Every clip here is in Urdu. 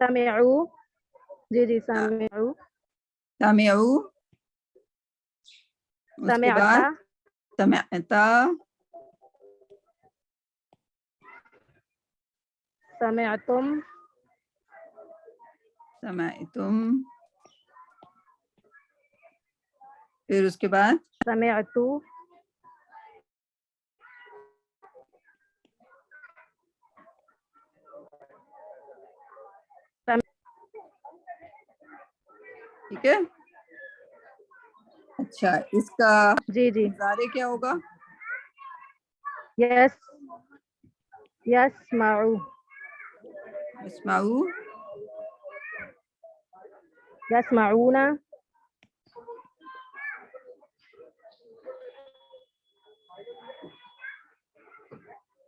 سمعوا. جی سمعوا. سمعوا. اس کے بعد سمعتا. سمعتم. سمعتم. پھر اس کے بعد سمعتو. ٹھیک ہے. اچھا اس کا جی مضارع کیا ہوگا؟ یس. یسمعوا. اسمعوا. یسمعون.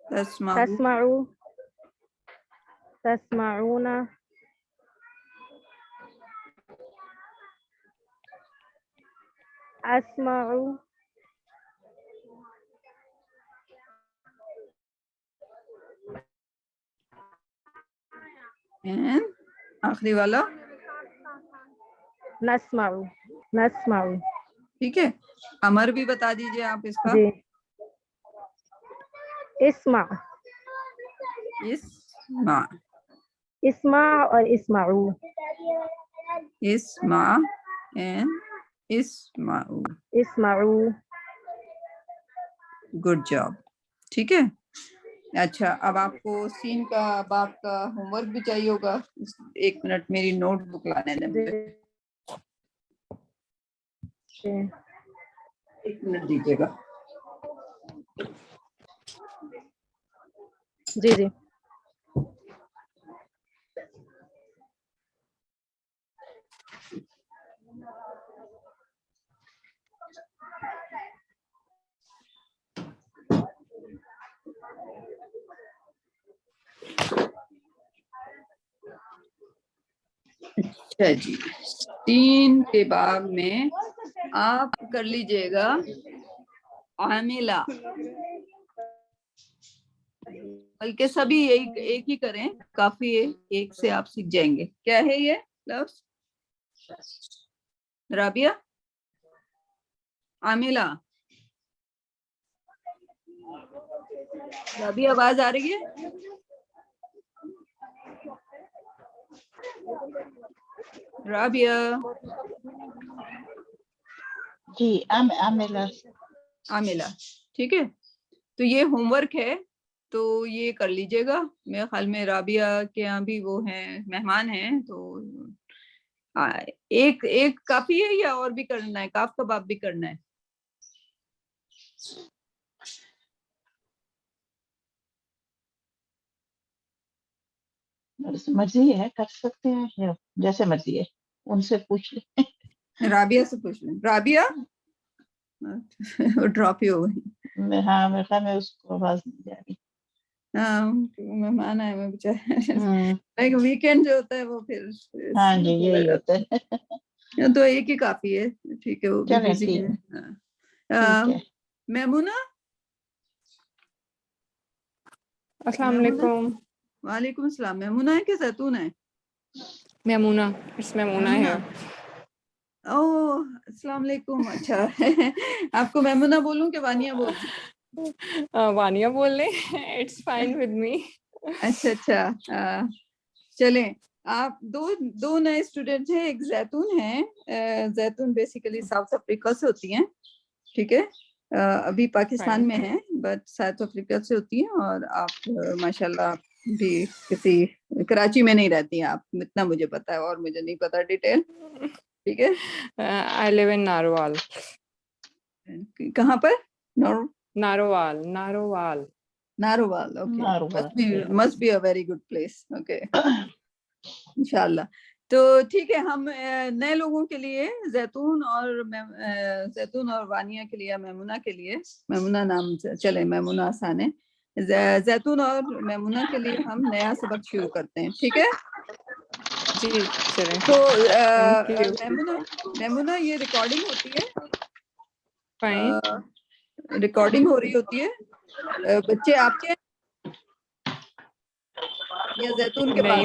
تسمعوا. تسمعوا. تسمعون. اسمعوا. And آخری والا نسمعوا. نسمعوا. ٹھیک ہے. امر بھی بتا دیجیے آپ اس کا. جی. اسمع. اسمع. اسمع اور اسمعوا. اسمع and اسمعوا. اسمعوا. Good job. ٹھیک ہے. اچھا اب آپ کو سین کا باب کا ہوم ورک بھی چاہیے ہوگا. 1 منٹ میری نوٹ بک لانے دیں مجھے. 1 منٹ دیجیے گا. جی. اچھا جی. سین کے باب میں آپ کر لیجئے گا عاملہ. بلکہ سبھی ایک ہی کریں کافی ہے. ایک سے آپ سیکھ جائیں گے. کیا ہے یہ لفظ؟ رابعہ عاملہ. رابعہ آواز آ رہی ہے؟ رابعہ. جی عاملہ. عاملہ. ٹھیک ہے. تو یہ ہوم ورک ہے تو یہ کر لیجئے گا. میرے خیال میں رابعہ کے یہاں بھی وہ ہیں مہمان ہیں تو ایک کافی ہے یا اور بھی کرنا ہے؟ کاف کا باب بھی کرنا ہے؟ مرضی ہے کر سکتے ہیں جیسے مرضی ہے. ان سے پوچھ لیں. رابعہ سے پوچھ لیں. رابعہ ڈراپ ہی ہو گئی. ہاں میرے خیال میں اس کو آواز نہیں جا رہی. ہاں مہمان آئے ہوئے بیچارے. ویکینڈ جو ہوتا ہے وہ پھر ہاں جی یہی ہوتا ہے. تو ایک ہی کافی ہے. ٹھیک ہے وہ بھی چلیں بزی ٹھیک ہے. میمونہ. السلام علیکم. وعلیکم السلام. میمونہ ہے کہ زیتون ہے؟ میمونہ. اس میمونہ ہے. او السلام علیکم. اچھا آپ کو میمونہ بولوں کہ وانیہ بولوں؟ وانیہ بول لیں. It's fine with me. اچھا چلیں. آپ دو نئے اسٹوڈینٹ ہیں. ایک زیتون ہیں. زیتون بیسیکلی ساؤتھ افریقہ سے ہوتی ہیں. ٹھیک ہے. ابھی پاکستان میں ہیں بٹ ساؤتھ افریقہ سے ہوتی ہیں. اور آپ ماشاءاللہ بھی کسی کراچی میں نہیں رہتی ہیں آپ. اتنا مجھے پتا ہے اور مجھے نہیں پتا ڈیٹیل. ٹھیک ہے. I live in Narowal. کہاں پر؟ Narowal. Narowal. Okay. must be a very good place. Okay انشاءاللہ. تو ٹھیک ہے. ہم نئے لوگوں کے لیے زیتون اور وانیہ کے لیے میمونہ کے لیے میمونہ نام چلے میمونہ آسان ہے. زیتون اور میمونہ کے لیے ہم نیا سبق شروع کرتے ہیں. ٹھیک ہے. جی چلیں. تو میمونہ یہ ریکارڈنگ ہوتی ہے. ریکارڈنگ ہو رہی ہوتی ہے. بچے آپ کے یا زیتون کے پاس؟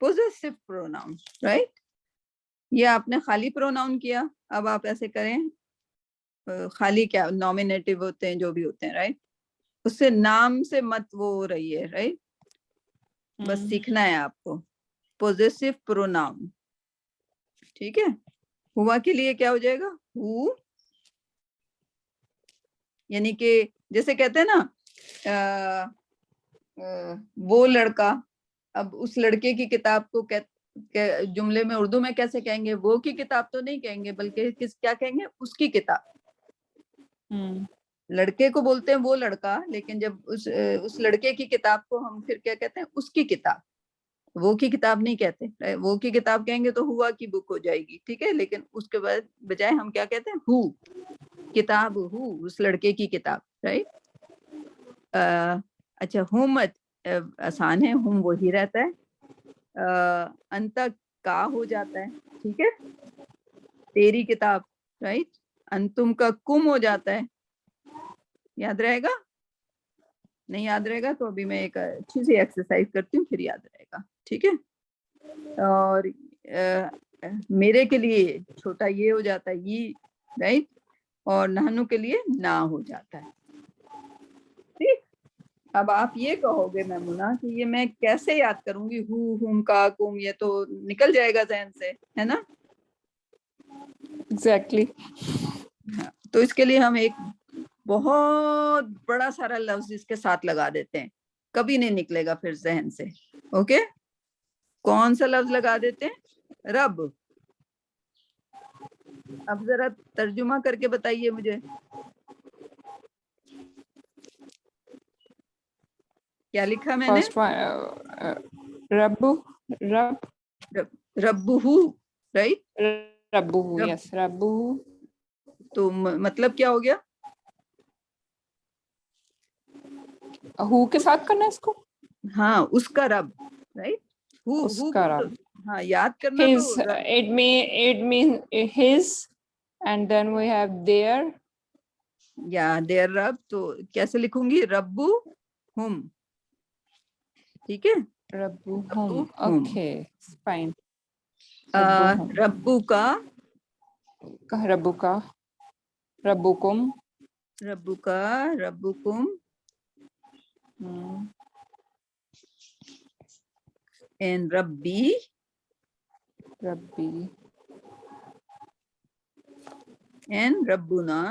possessive pronoun, right? یہ آپ نے خالی پروناؤن کیا. اب آپ ایسے کریں, خالی کیا نومینیٹو ہوتے ہیں جو بھی ہوتے ہیں, رائٹ, اس سے نام سے مت وہ ہو رہی ہے, رائٹ, بس سیکھنا ہے آپ کو پوزیسو پروناؤن. ٹھیک ہے, ہوا کے لیے کیا ہو جائے گا, ہو, یعنی کہ جیسے کہتے ہیں نا وہ لڑکا, اب اس لڑکے کی کتاب کو جملے میں اردو میں کیسے کہیں گے, وہ کی کتاب تو نہیں کہیں گے بلکہ کیا کہیں گے, اس کی کتاب. لڑکے کو بولتے ہیں وہ لڑکا, لیکن جب اس لڑکے کی کتاب کو ہم پھر کیا کہتے ہیں, اس کی کتاب. وہ کی کتاب نہیں کہتے, وہ کی کتاب کہیں گے تو ہوا کی بک ہو جائے گی, ٹھیک ہے, لیکن اس کے بعد بجائے ہم کیا کہتے ہیں, ہو, کتاب ہو, اس لڑکے کی کتاب, رائٹ. اچھا, ہم آسان ہے, ہم وہی رہتا ہے. انت کا ہو جاتا ہے, ٹھیک ہے, تیری کتاب, رائٹ. انتم کا کم ہو جاتا ہے, یاد رہے گا, نہیں یاد رہے گا تو ابھی میں ایک اچھی سی ایکسرسائز کرتی ہوں, پھر یاد رہے گا, ٹھیک ہے. اور میرے کے لیے چھوٹا یہ ہو جاتا ہے, یہ, رائٹ, اور نہنو کے لیے نہ ہو جاتا ہے. ٹھیک, اب آپ یہ کہو گے میمونہ کہ یہ میں کیسے یاد کروں گی, ہو, ہم, کا, کم, یہ تو نکل جائے گا ذہن سے, ہے نا. ایگزیکٹلی. تو اس کے لیے ہم ایک بہت بڑا سارا لفظ اس کے ساتھ لگا دیتے ہیں, کبھی نہیں نکلے گا پھر ذہن سے. اوکے, کون سا لفظ لگا دیتے ہیں, رب. اب ذرا ترجمہ کر کے بتائیے مجھے, کیا لکھا میں نے, فرسٹ ربو, ربہو, رائٹ, ربو, یس, ربو. تو مطلب کیا ہو گیا, ہو کے ساتھ کرنا ہے اس کو, ہاں, اس کا رب, رائٹ. اس کا رب. ہاں, یاد کرنا His, تو رب. it means his, and then we have their. یا دیر رب, تو کیسے لکھوں گی, ربو ہم, ٹھیک ہے, ربو ہم, اوکے, فائن. ربو کا, ربو کا, ربو کم, ربو کا, ربو کم, اینڈ ربی, ربی, اینڈ ربنا,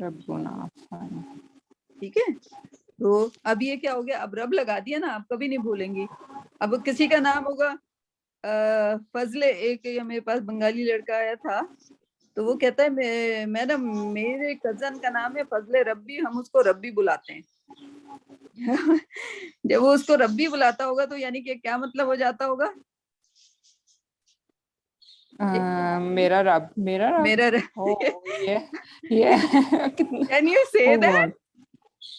ربنا, فائن. ٹھیک ہے. تو اب یہ کیا ہو گیا, اب رب لگا دیا نا, آپ کبھی نہیں بھولیں گی. اب کسی کا نام ہوگا فضل, ایک میرے پاس بنگالی لڑکا آیا تھا, تو وہ کہتا ہے میڈم میرے کزن کا نام ہے فضل ربی, ہم اس کو ربی بلاتے ہیں. جب وہ اس کو ربی بلاتا ہوگا تو یعنی کہ کیا مطلب ہو جاتا ہوگا, میرا رب, میرا رب. میرا Can you say that?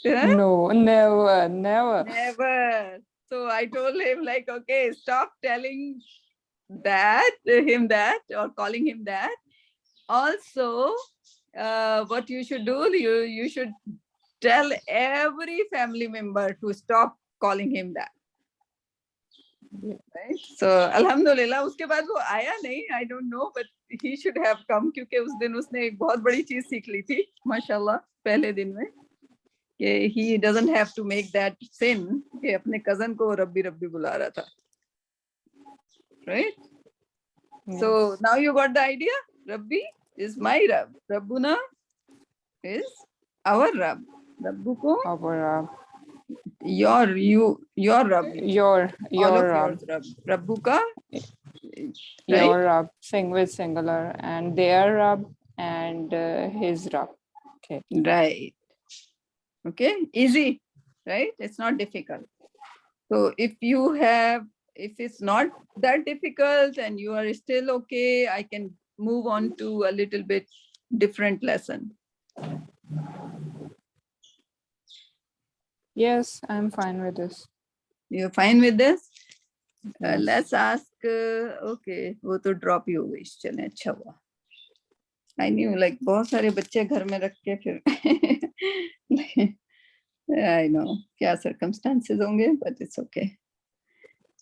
No, never, never. Never. So I told him like, okay, stop telling him that or calling him that. Also, what you should do, you should tell every family member to stop calling him that. Right? So alhamdulillah, اس کے بعد وہ آیا نہیں, I don't know, but he should have come, کیونکہ اس دن اس نے ایک بہت بڑی چیز سیکھ لی تھی ماشاءاللہ پہلے دن میں, کہ he doesn't have to make that sin کہ اپنے cousin کو ربی ربی بلا رہا تھا. Right? So now you got the idea. Rabbi is my Rab. Rabbuna is our Rab. Rabbukum, Our Rab. your Rab. Your All of Rab. yours Rab. Rabbuka, Your Rab, sing with singular, and their Rab and his Rab. Okay. Right. Okay, easy, right? It's not difficult. So if it's not that difficult and you are still okay, I can move on to a little bit different lesson. Yes, I'm fine with this. You're fine with this? Yes. Let's ask, okay, وہ تو drop ہی ہو گئی, چلیں اچھا ہوا. I knew like بہت سارے بچے گھر میں رکھ کے پھر I know کیا circumstances ہوں گے, but it's okay.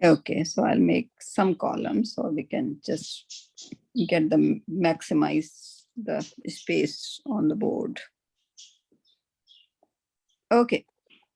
Okay, so I'll make some columns so we can just get the maximize the space on the board. Okay,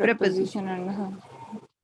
Preposition and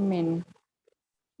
min.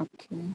Okay.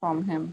from him.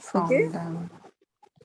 From Okay. them.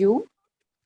you.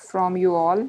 From you all.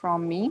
From me.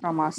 From us.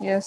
Yes.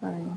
Fine.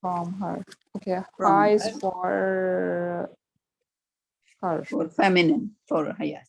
from her. Okay. From Ha is her. for her. For feminine, for yes.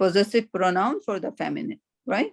Possessive pronoun for the feminine, right?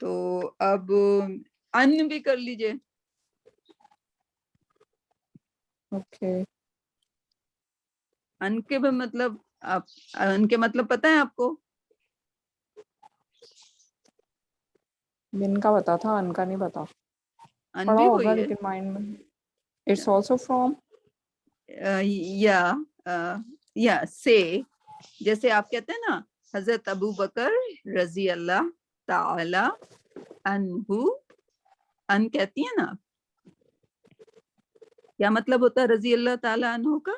تو اب ان بھی کر لیجئے. Okay. ان کے بھی مطلب آپ ان کے مطلب پتہ ہے آپ کو؟ من کا پتا تھا, ان کا نہیں پتا. ان پڑھا بھی ہوگا وہی ہے. لیکن مائنڈ میں. It's also from. یا سے, جیسے آپ کہتے ہیں نا حضرت ابو بکر رضی اللہ تعالی عنہ, ان کہتی ہیں نا, کیا مطلب ہوتا ہے رضی اللہ تعالی عنہ کا؟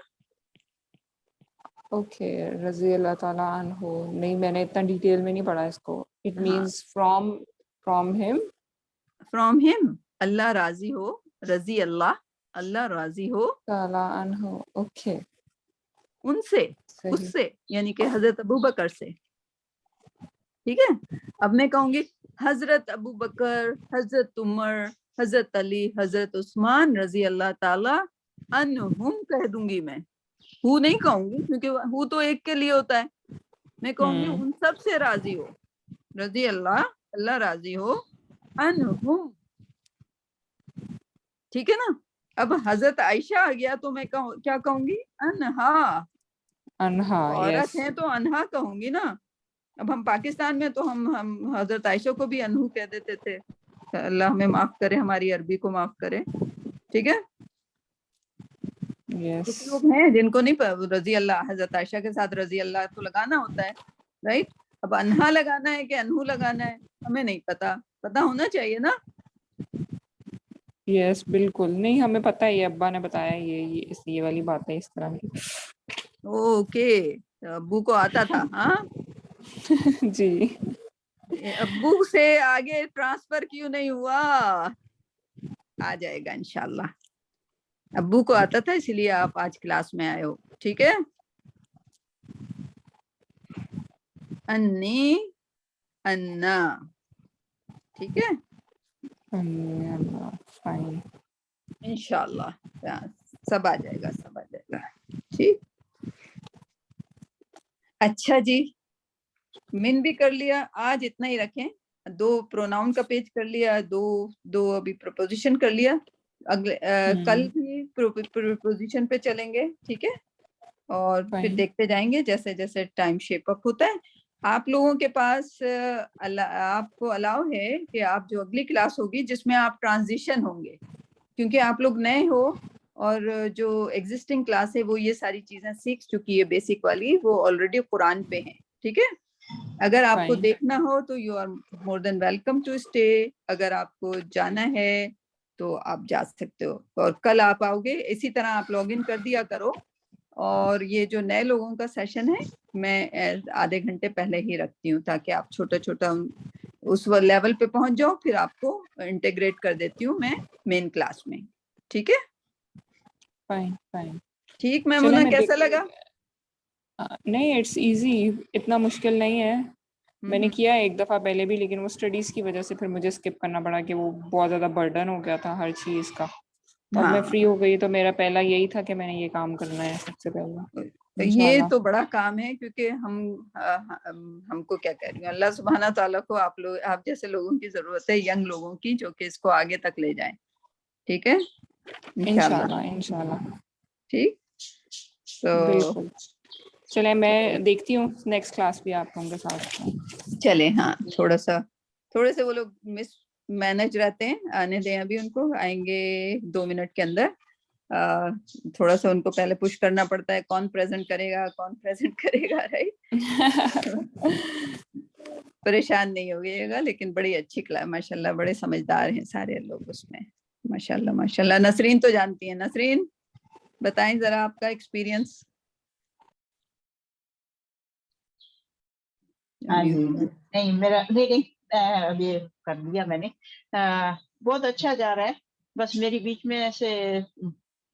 اوکے, رضی اللہ تعالیٰ عنہ. نہیں, میں نے اتنا ڈیٹیل میں نہیں پڑھا اس کو. اٹ ہاں, مینس فرام ہم. فرام ہم, اللہ راضی ہو, رضی اللہ, اللہ راضی ہو تعالیٰ عنہ. اوکے, ان سے, اس صحیح. سے, یعنی کہ حضرت ابو بکر سے. ٹھیک ہے. اب میں کہوں گی حضرت ابو بکر, حضرت عمر, حضرت علی, حضرت عثمان رضی اللہ تعالی عنہم کہہ دوں گی میں. ہو نہیں کہوں گی کیونکہ ہو تو ایک کے لیے ہوتا ہے. میں کہوں گی ان سب سے راضی ہو, رضی اللہ, اللہ راضی ہو عنہم. ٹھیک ہے نا. اب حضرت عائشہ آ گیا تو میں کیا کہوں گی؟ انہا. انہا, عورت یس. ہیں تو انہا کہوں گی نا. اب ہم پاکستان میں تو ہم حضرت عائشہ کو بھی انہو کہہ دیتے تھے. اللہ ہمیں معاف کرے, ہماری عربی کو معاف کرے. ٹھیک ہے. یس. کچھ لوگ ہیں جن کو نہیں رضی اللہ, حضرت عائشہ کے ساتھ رضی اللہ تو لگانا ہوتا ہے, رائٹ. اب انہا لگانا ہے کہ انہو لگانا ہے ہمیں نہیں پتا, پتا ہونا چاہیے نا. یس, بالکل. نہیں, ہمیں پتہ ہے, یہ ابا نے بتایا, یہ والی بات ہے اس طرح کی. اوکے, ابو کو آتا تھا. ہاں, جی. ابو سے آگے ٹرانسفر کیوں نہیں ہوا؟ آ جائے گا انشاءاللہ. ابو کو آتا تھا اس لیے آپ آج کلاس میں آئے ہو. ٹھیک ہے. انی, انا. ٹھیک ہے فائن. انشاءاللہ سب آ جائے گا, سب آ جائے گا. ٹھیک. اچھا جی, من بھی کر لیا. آج اتنا ہی رکھیں. 2 پروناؤن کا پیج کر لیا, دو ابھی پرپوزیشن کر لیا. اگلے کل بھی پرپوزیشن پہ چلیں گے. ٹھیک ہے. اور پھر فائن. دیکھتے جائیں گے جیسے جیسے ٹائم شیپ اپ ہوتا ہے. آپ لوگوں کے پاس آپ کو الاؤ ہے کہ آپ جو اگلی کلاس ہوگی جس میں آپ ٹرانزیشن ہوں گے, کیونکہ آپ لوگ نئے ہو اور جو ایگزسٹنگ کلاس ہے وہ یہ ساری چیزیں سیکھ چکی ہے, بیسک والی, وہ آلریڈی قرآن پہ ہیں. ٹھیک ہے. اگر آپ کو فائن. دیکھنا ہو تو you are more than welcome to stay. اگر آپ کو جانا ہے تو آپ جا سکتے ہو. اور کل آپ آؤ گے اسی طرح, آپ لاگ ان کر دیا کرو. اور یہ جو نئے لوگوں کا سیشن ہے میں آدھے گھنٹے پہلے ہی رکھتی ہوں تاکہ آپ چھوٹا چھوٹا اس لیول پہ پہنچ جاؤ, پھر آپ کو انٹیگریٹ کر دیتی ہوں میں مین کلاس میں. ٹھیک ہے. فائن. فائن. ٹھیک چلے, میمونہ, میں کیسا لگا؟ نہیں, اٹس ایزی, اتنا مشکل نہیں ہے. میں نے کیا ایک دفعہ پہلے بھی, لیکن وہ اسٹڈیز کی وجہ سے پھر مجھے اسکپ کرنا پڑا کہ وہ بہت زیادہ برڈن ہو گیا تھا ہر چیز کا. تو اب میں ہاں, فری ہو گئی تو میرا پہلا یہی تھا کہ میں نے یہ کام کرنا ہے سب سے پہلے. یہ انشاءاللہ. تو بڑا کام ہے کیونکہ ہم کو کیا کہہ رہی ہوں, اللہ سبحانہ تعالیٰ کو آپ جیسے لوگوں کی ضرورت ہے, ینگ لوگوں کی, جو کہ اس کو آگے تک لے جائیں. ٹھیک ہے انشاءاللہ. انشاءاللہ. ٹھیک. تو بالکل. چلے, میں دیکھتی ہوں نیکسٹ کلاس بھی آپ لوگوں کے ساتھ. چلے, ہاں, تھوڑے سے وہ لوگ مس مینج رہتے ہیں, آنے دیں, ابھی ان کو آئیں گے 2 منٹ کے اندر. تھوڑا سا ان کو پہلے پش کرنا پڑتا ہے, کون پریزنٹ کرے گا, رائٹ. پریشان نہیں ہوئیے گا, لیکن بڑی اچھی کلاس, ماشاءاللہ بڑے سمجھدار ہیں سارے لوگ اس میں. ماشاءاللہ ماشاءاللہ. نسرین تو جانتی ہیں. نسرین بتائیں ذرا آپ کا ایکسپیرینس. ہاں جی, نہیں میرا نہیں, ابھی کر لیا میں نے. بہت اچھا جا رہا ہے. بس میری بیچ میں ایسے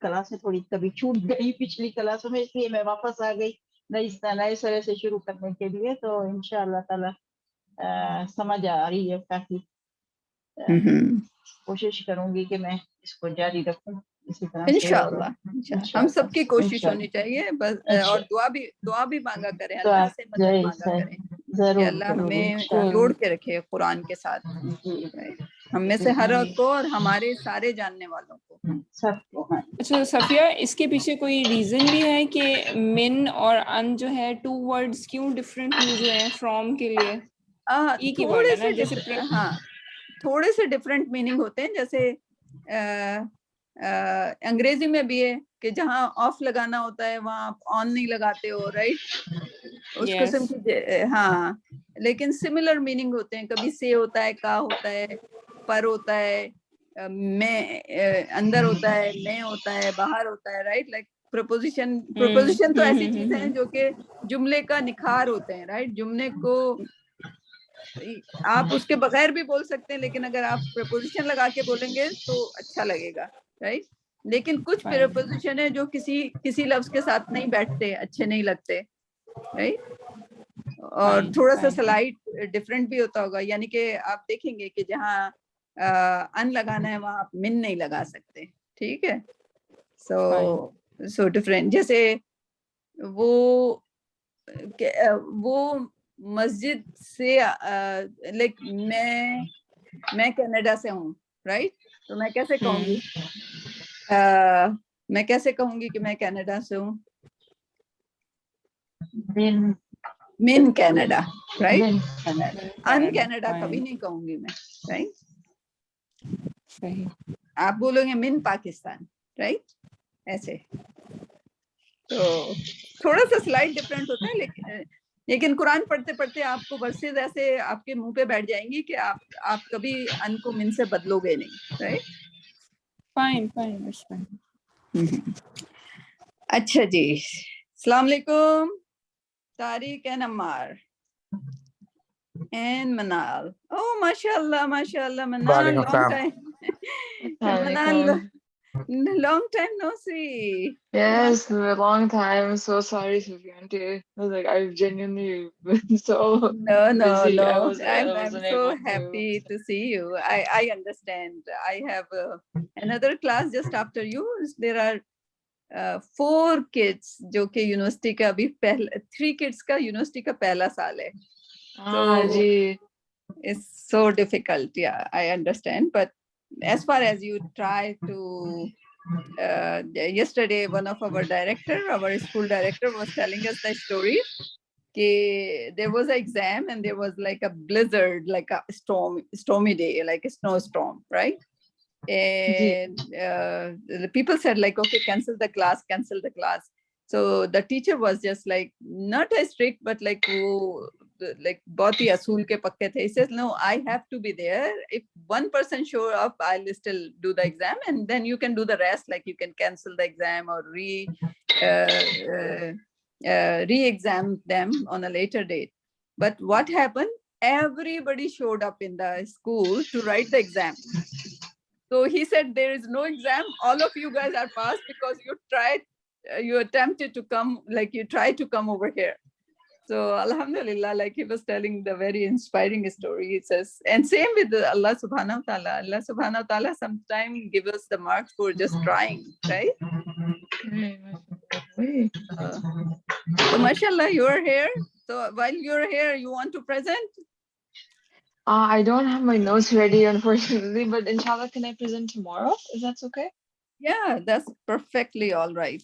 کلاسیں تھوڑی کبھی چھوٹ گئی پچھلی کلاسوں میں, اس لیے میں واپس آ گئی نئے سرے سے شروع کرنے کے لیے. تو انشاءاللہ تعالی سمجھ آ رہی ہے کافی. کوشش کروں گی کہ میں اس کو جاری رکھوں اسی طرح سے. انشاءاللہ ہم سب کی کوشش ہونی چاہیے بس. اور دعا بھی مانگا کریں, اللہ سے مدد مانگا کریں. کہ ضرور اللہ ضرور ہمیں انشاءاللہ۔ جوڑ کے رکھے قرآن کے ساتھ، ہم میں سے ہر ایک کو اور ہمارے سارے جاننے والوں کو۔ سب کو ہاں اچھا صفیہ، اس کے پیچھے کوئی ریزن بھی ہے کہ من اور ان جو ہے 2 ورڈز کیوں ڈفرینٹ یوز ہوئے ہیں فرام کے لیے؟ ایک ہی ورڈ تھوڑے ہے نا، سے جیسے ہاں تھوڑے سے ڈفرینٹ میننگ ہوتے ہیں، جیسے انگریزی میں بھی ہے کہ جہاں آف لگانا ہوتا ہے وہاں آپ آن نہیں لگاتے ہو، رائٹ؟ اس Yes. قسم کی ہاں، لیکن سملر میننگ ہوتے ہیں، کبھی سے ہوتا ہے، کا ہوتا ہے، پر ہوتا ہے، میں اندر ہوتا ہے، میں ہوتا ہے، باہر ہوتا ہے، رائٹ؟ لائک پروپوزیشن تو ایسی چیزیں ہیں جو کہ جملے کا نکھار ہوتے ہیں، رائٹ؟ جملے کو آپ اس کے بغیر بھی بول سکتے ہیں، لیکن اگر آپ پریپوزیشن لگا کے بولیں گے تو اچھا لگے گا، رائٹ؟ لیکن کچھ Fine. پریپوزیشن ہے جو کسی لفظ کے ساتھ نہیں بیٹھتے، اچھے نہیں لگتے، رائٹ؟ اور Fine, تھوڑا سا fine. سلائٹ ڈفرینٹ بھی ہوتا ہوگا، یعنی کہ آپ دیکھیں گے کہ جہاں ان لگانا ہے وہاں آپ من نہیں لگا سکتے، ٹھیک ہے؟ سو ڈفرینٹ، جیسے وہ مسجد سے لائک میں کینیڈا سے ہوں، رائٹ؟ تو میں کیسے کہوں گی، میں کیسے کہوں گی کہ میں کینیڈا سے ہوں؟ من کینیڈا، رائٹ؟ ان کینیڈا کبھی نہیں کہوں گی میں، رائٹ؟ صحیح. آپ بولو گے من پاکستان، رائٹ؟ ایسے تو تھوڑا سا سلائٹ ڈفرینٹ ہوتا ہے، لیکن قرآن پڑھتے پڑھتے آپ کو ورسز ایسے آپ کے منہ پہ بیٹھ جائیں گی کہ آپ کبھی ان کو من سے بدلو گے نہیں، right? Fine, fine, that's fine. اچھا جی، السلام علیکم Tariq and Ammar and Monal. Oh ماشاء اللہ منال، long time Monal, long time no see. Yes, a long time. I'm so sorry, Sufyan. I was like, I've genuinely been so busy. I I'm wasn't so able happy to see you. I understand. I have another class just after you. There are 4 kids جو کہ یونیورسٹی کا ابھی 3 kids کا یونیورسٹی کا پہلا سال ہے. So it's so difficult. Yeah, I understand. But as far as you try to, yesterday one of our school director was telling us the story. There was an exam and there was like a blizzard, like a stormy day, like a snowstorm, right? And the people said like, okay, cancel the class. So the teacher was just like not as strict, but like bahut hi asool ke pakke the. He says, no, I have to be there. If one person show up, I'll still do the exam, and then you can do the rest, like you can cancel the exam or re-exam them on a later date. But what happened? Everybody showed up in the school to write the exam. So he said, there is no exam. All of you guys are passed because you attempted to come, like you tried to come over here. So alhamdulillah, like he was telling the very inspiring story. He says, and same with Allah subhanahu wa ta'ala. Allah subhanahu wa ta'ala sometimes give us the marks for just trying, right? So mashallah, you're here. So while you're here, you want to present? I don't have my notes ready, unfortunately, but inshallah, can I present tomorrow? If that's okay? Yeah, that's perfectly all right.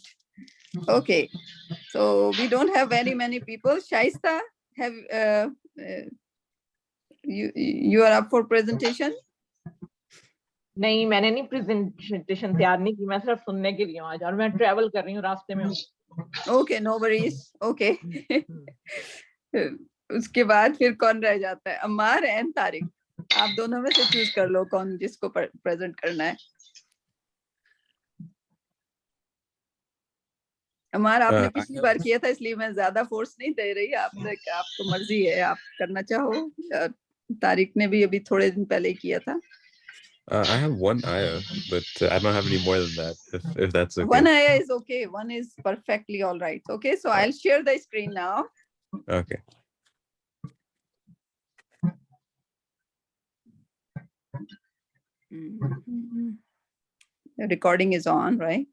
Okay, so we don't have very many people. Shaista, you are up for presentation? نہیں میں نے نہیں پریزنٹیشن تیار نہیں کی، میں صرف سننے کے لیے ہوں آج، اور میں ٹریول کر رہی ہوں، راستے میں ہوں. Okay, no worries. Okay. اس کے بعد پھر کون رہ جاتا ہے؟ عمار اینڈ طارق، آپ دونوں میں سے چوز کر لو کون جس کو پریزنٹ کرنا ہے. عمار آپ نے پچھلی بار کیا تھا، اس لیے میں زیادہ فورس نہیں دے رہی، آپ کو مرضی ہے، آپ کرنا چاہو. طارق نے بھی ابھی تھوڑے دن پہلے ہی کیا تھا. I have 1 ayah, but I don't have any more than that, if that's okay. 1 ayah is okay. 1 is perfectly all right. Okay, so I'll share the screen now. Okay. The recording is on, right?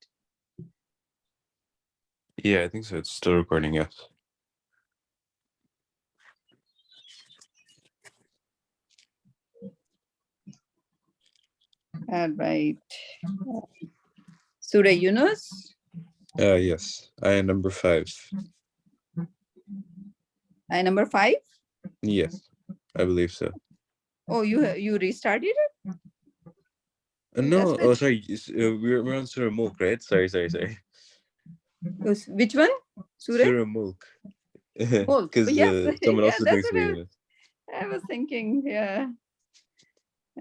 Yeah, I think so. It's still recording, yes. All right. Surah Yunus. Yes. Ayah number 5. Ayah number 5. Yes, I believe so. Oh, you restarted it? No, That's oh, it. sorry. We're on Surah Mulk, right? Sorry. Which one? Surah Surah Mulk. Mulk. Because Yes. someone Yeah, else is doing that's what Surah Yunus. I was thinking. Yeah.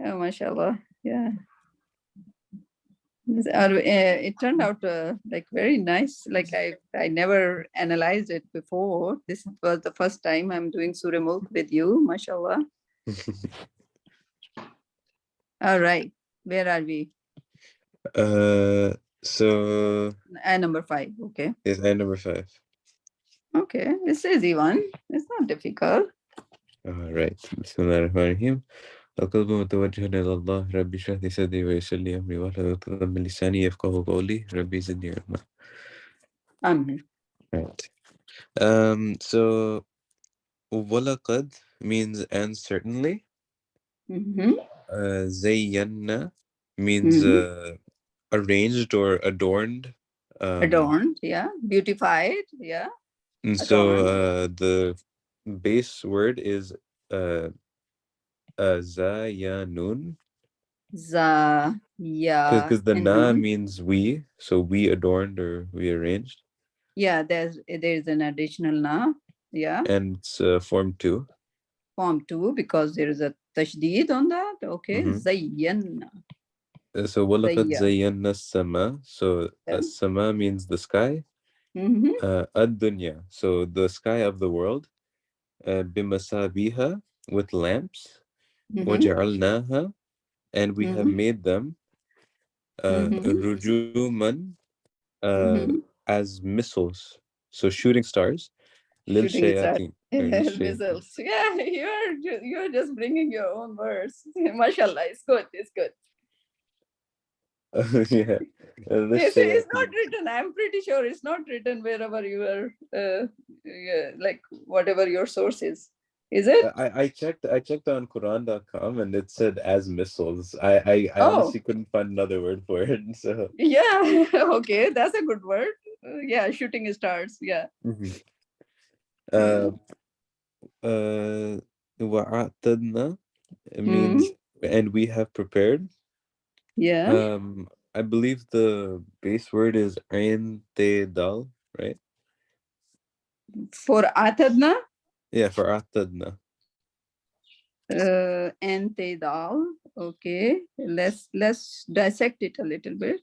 Oh, mashallah. Yeah. It turned out like very nice. Like I never analyzed it before. This was the first time I'm doing Surah Mulk with you, mashallah. All right, where are we? So Ayah number 5. Okay. is ayah number 5. Okay, it's easy one. It's not difficult. All right. Bismillahirrahmanirrahim. القلب متوجه إلى الله ربي اشرح لي صدري ويسر لي أمري واحلل عقدة من لساني يفقهوا قولي ربي زدني علما. Amen. Right. So walaqad means and certainly. Mhm. Zayyanna means arranged or adorned. Adorned, yeah. Beautified, yeah. And so Adorned. the base word is zayanun. Because the na Nun. means we, so we adorned or we arranged. Yeah, there's an additional na, yeah. And it's form 2. Form 2 because there is a tashdeed on that. Okay, Zayyanna. So walaqad Zayya. zayyana sama. So Yeah. sama means the sky. Mhm. Ad-dunya, so the sky of the world. Bimasabiha, with lamps. Mhm. Waja'alnaha, and we have Mhm. made them Mhm. rujuman, Mhm. as missiles, so shooting stars. Lil Shooting it at shayateen. missiles. Yeah, you're just bringing your own words. Mashallah, it's good. It's good. Yeah. It's not written. I'm pretty sure it's not written wherever you are, yeah, like whatever your source is. Is it? I checked on Quran.com and it said as missiles. I Oh. honestly couldn't find another word for it. So Yeah. Okay, that's a good word. Yeah, shooting stars. Yeah. wa'atadna means and we have prepared. Yeah. I believe the base word is ain te dal, right? For atadna, Yeah, for atadna. and te dal. Okay. Let's dissect it a little bit.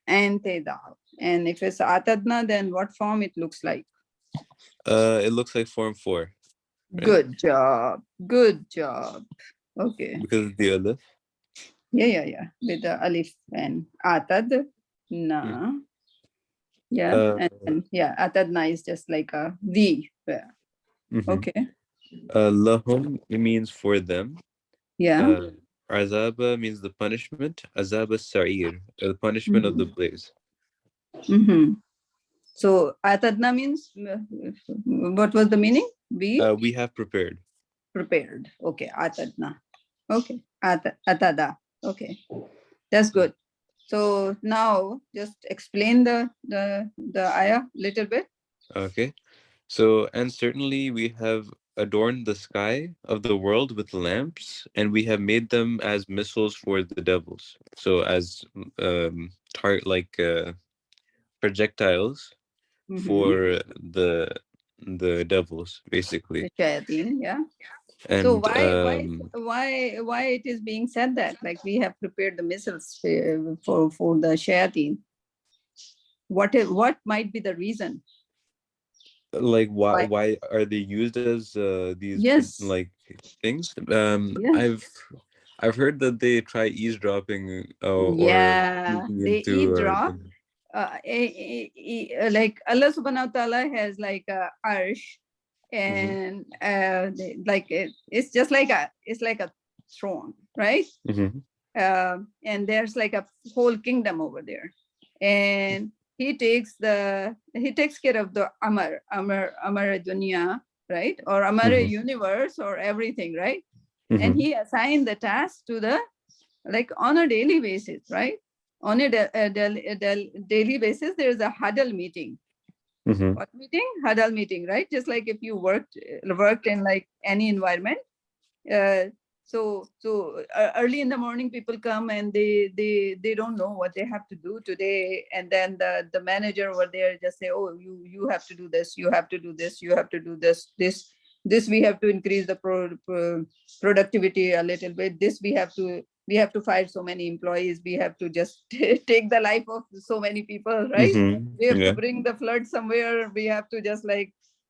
And te dal. And if it's atadna, then what form it looks like? It looks like form 4. Right? Good job. Good job. Okay. Because of the alif. Yeah. With the alif and atad na. Yeah. And yeah, atadna is just like a V. Yeah. Okay. Lahum, it means for them. Yeah. Azaba means the punishment. Azaba sa'ir, the punishment of the blaze. So atadna means what was the meaning? We have prepared. Prepared. Okay. Atadna. Okay. Atada. Okay. That's good. So now just explain the ayah little bit. Okay. So, and certainly we have adorned the sky of the world with lamps, and we have made them as missiles for the devils. So as projectiles for the devils, basically. The shayateen, yeah. And so why it is being said that like we have prepared the missiles for the shayateen? What might be the reason? Like why are they used as these like things? I've heard that they try eavesdropping or they eavesdrop. Like Allah subhanahu wa ta'ala has like a arsh, and like it's just like a throne, right? And there's like a whole kingdom over there, and he takes care of the Amar Dunya, right? Or Amar universe or everything, right? And he assigned the task to the like on a daily basis, right? On a daily basis, there is a huddle meeting. Mhm. What meeting? Huddle meeting, right? Just like if you worked in like any environment. So early in the morning, people come and they don't know what they have to do today, and then the manager over there just say, oh, you have to do this, you have to do this, you have to do this we have to increase the productivity a little bit, this we have to fire so many employees, we have to just take the life of so many people, right? Mhm. We have to Yeah. bring the flood somewhere, we have to just like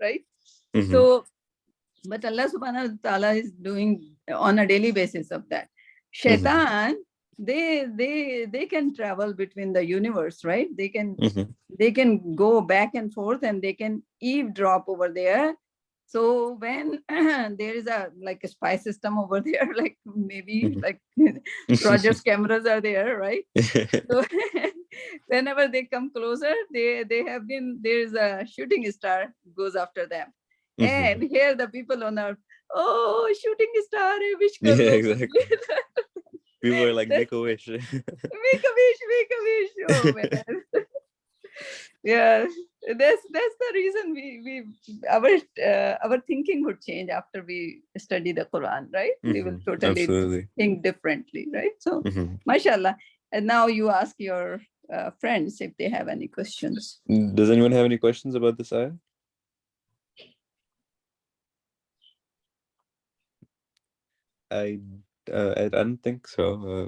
right? Mhm. So, but Allah subhanahu wa ta'ala is doing on a daily basis of that. Shaitan, they can travel between the universe, right? They can go back and forth and they can eavesdrop over there. So when there is a like a spy system over there, like maybe Mhm. like Rogers cameras are there, right? So whenever they come closer, there is a shooting star goes after them. And here the people on earth, oh, shooting star, wish kar Yeah, lo. exactly. People are like, That's- make a wish. Make a wish, make a wish. Oh man. Yeah, that's the reason we our thinking would change after we study the Quran, right? We will totally Absolutely. think differently, right? So, Mhm. mashallah. And now you ask your friends if they have any questions. Does anyone have any questions about this ayah? I don't think so.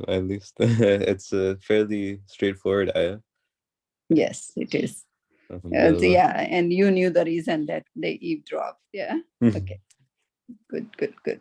At least it's a fairly straightforward ayah. Yes, it is. Alhamdulillah. Yeah, and you knew the reason that they eavesdrop. Yeah. Okay. Good.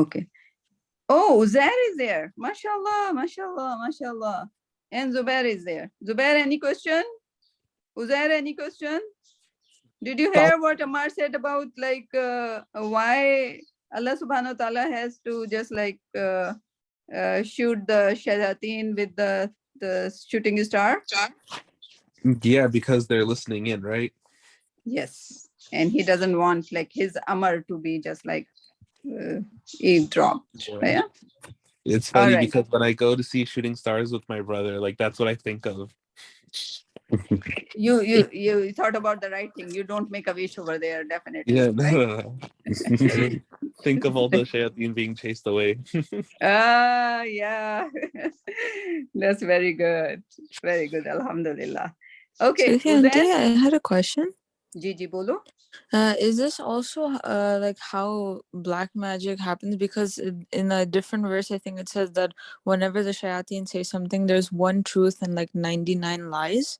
Okay. Oh, Uzair is there. Mashallah, mashallah, mashallah. And Zubair is there. Zubair, any question? Uzair, any question? Did you hear what Ammar said about like why Allah subhanahu wa ta'ala has to just like shoot the shayateen with the shooting star? Yeah, because they're listening in, right? Yes. And he doesn't want like his Amar to be just like eavesdrop. Yeah. It's funny All right. because when I go to see Shooting Stars with my brother, like that's what I think of. You thought about the right thing. You don't make a wish over there, definitely. Yeah, Right? no. Think of all the shayateen being chased away. Yeah. That's very good. Very good. Alhamdulillah. Okay. Sufyan, Uzair? I had a question. Ji, bolo. Is this also like how black magic happens? Because in a different verse, I think it says that whenever the shayateen say something, there's one truth and like 99 lies.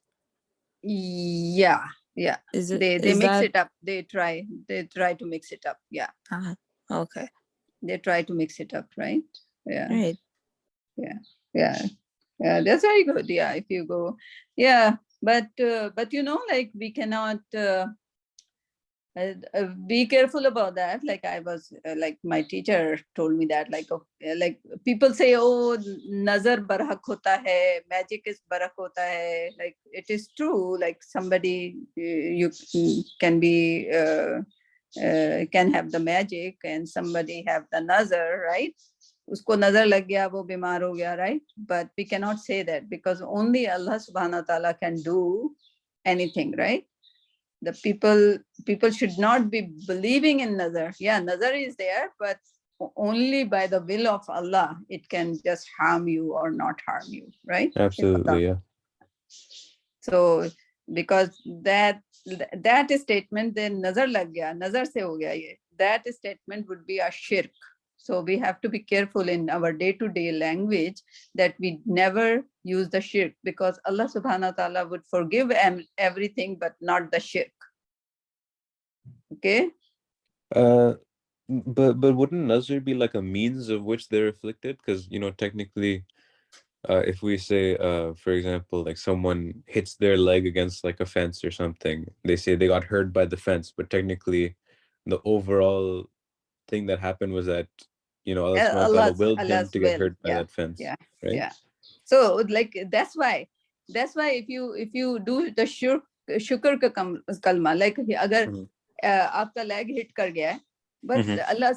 Yeah. Is it? They is mix that... it up. They try to mix it up. Yeah. Okay. They try to mix it up, right? Yeah. Right. Yeah. That's very good. Yeah. If you go, yeah. But you know, like we cannot. Be careful about that. Like I was, like my teacher told me that, like people say, oh, nazar barhak hota hai, magic is barhak hota hai. Like it is true. Like somebody you can be can have the magic, and somebody have the nazar, right? Usko nazar lag gaya, wo bimar ho gaya, right? But we cannot say that, because only Allah subhanahu wa ta'ala can do anything, right? The people should not be believing in nazar. Yeah, nazar is there, but only by the will of Allah it can just harm you or not harm you, right? Absolutely, yeah. So because that statement, then nazar lag gaya, nazar se ho gaya ye, that statement would be a shirk. So we have to be careful in our day-to-day language that we never use the shirk, because Allah subhanahu wa ta'ala would forgive everything but not the shirk. Okay? But wouldn't nazar be like a means of which they're afflicted? Because, you know, technically, if we say, for example, like someone hits their leg against like a fence or something, they say they got hurt by the fence, but technically the overall thing that happened was that, you know, Allah subhanahu wa ta'ala willed him to get hurt by that fence, right? Yeah. So like that's why if you do the shukr ka kalma, like agar aapka leg hit kar gaya hai, but Allah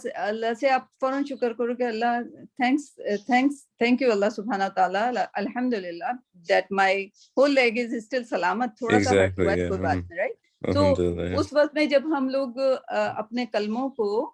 se aap fauran shukr karo ki Allah, thank you Allah subhanahu wa ta'ala, alhamdulillah that my whole leg is still salamat, thoda sa hurt hua hai, koi baat nahi, right? So us waqt mein jab hum log apne kalmon ko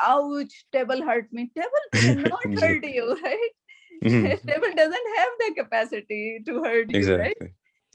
ouch, table hurt me. Table cannot hurt you, right? Table doesn't have the capacity to hurt you, right?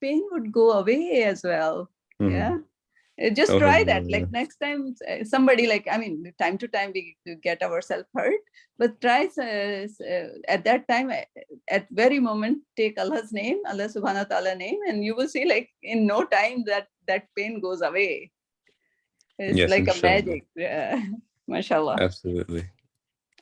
pain would go away as well. Yeah. Just try that. Like next time somebody, like, I mean, time to time we get ourselves hurt, but try at that time, at very moment, take Allah's name, Allah subhanahu wa ta'ala name, and you will see like in no time that pain goes away. It's yes, like inshallah. a magic. Yeah. Mashallah. Absolutely.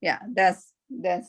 Yeah, that's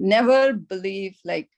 never believe like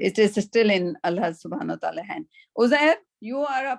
It is still in Allah subhanahu wa ta'ala hand. Uzair, you are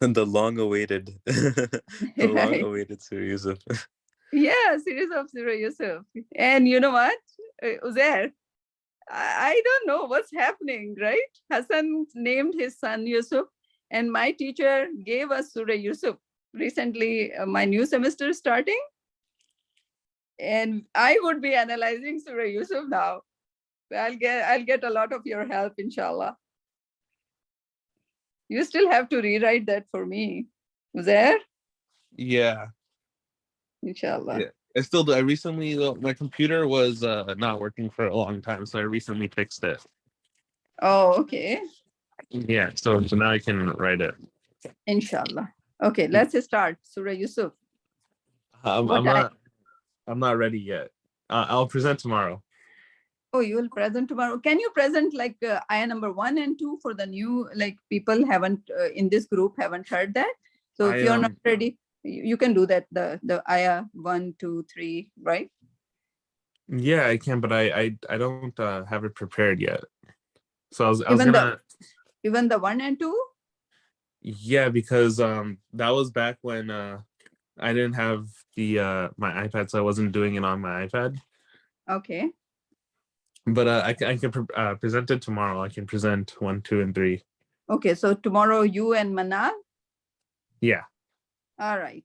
The long-awaited Surah Yusuf. Yeah, series of Surah Yusuf. And you know what, Uzair, I don't know what's happening, right? Hassan named his son Yusuf, and my teacher gave us Surah Yusuf recently. My new semester is starting, and I would be analyzing Surah Yusuf now. I'll get a lot of your help, inshallah. You still have to rewrite that for me. Uzair? Yeah. Inshallah. Yeah. I still do. I recently, my computer was not working for a long time, so I recently fixed it. Oh, okay. Yeah, so now I can write it. Inshallah. Okay, let's start Surah Yusuf. I'm not ready yet. I'll present tomorrow. Oh, you will present tomorrow. Can you present like ayah number 1 and 2 for the new, like people haven't in this group haven't heard that? So if you're not ready, you can do that. The ayah 1, 2, 3, right? Yeah, I can, but I don't have it prepared yet. So I was gonna even the 1 and 2. Yeah, because that was back when I didn't have the my iPad, so I wasn't doing it on my iPad. Okay. But I can present it tomorrow. I can present 1, 2, and 3. Okay, so tomorrow you and Manal. Yeah. All right.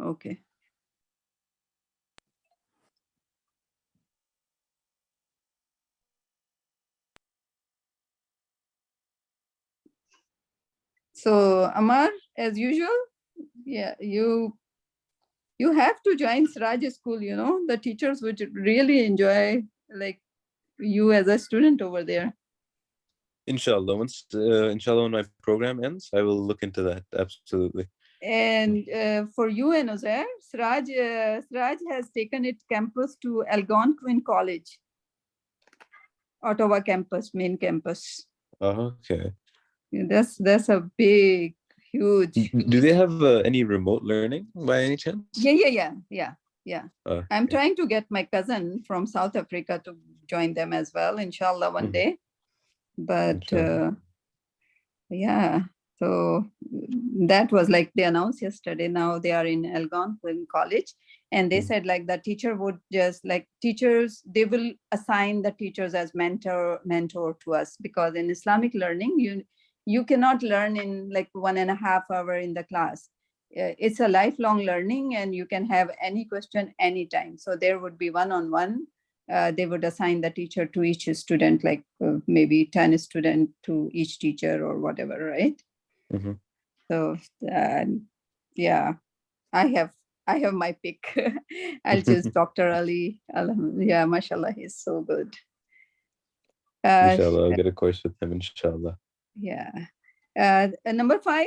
Okay. So Amar, as usual, yeah, you have to join Siraj School. You know, the teachers would really enjoy like you as a student over there. Inshallah, inshallah, when my program ends, I will look into that. Absolutely. And for you and Uzair, Siraj has taken its campus to Algonquin College, Ottawa campus, main campus. Okay. That's a big, huge. Do they have any remote learning by any chance? Yeah. I'm trying to get my cousin from South Africa to join them as well, inshallah, one day. But yeah, so that was like they announced yesterday. Now they are in Algonquin College, and they said like the teacher would just like teachers, they will assign the teachers as mentor to us, because in Islamic learning, you cannot learn in like 1.5 hours in the class. It's a lifelong learning, and you can have any question anytime. So there would be one-on-one. They would assign the teacher to each student, like maybe 10 students to each teacher or whatever, right? Mm-hmm. So yeah, I have my pick. I'll choose Dr. Ali. Yeah, mashallah, he's so good. Inshallah, I'll get a course with him, inshallah. Yeah. Number 5,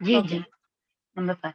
Okay. Number 5.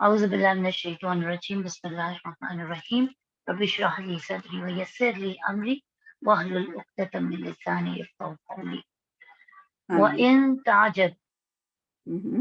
أعوذ بالله من الشيطان الرجيم. بسم الله الرحمن الرحيم. رب اشرح لي صدري ويسر لي أمري واحلل عقدة من لساني يفقهوا قولي. وإن تعجب,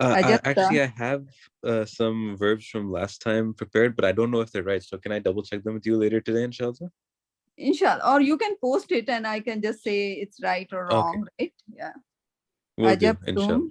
Actually, I have some verbs from last time prepared, but I don't know if they're right. So can I double check them with you later today, inshallah? Inshallah. Or you can post it and I can just say it's right or wrong, right? Yeah. Will do, inshallah.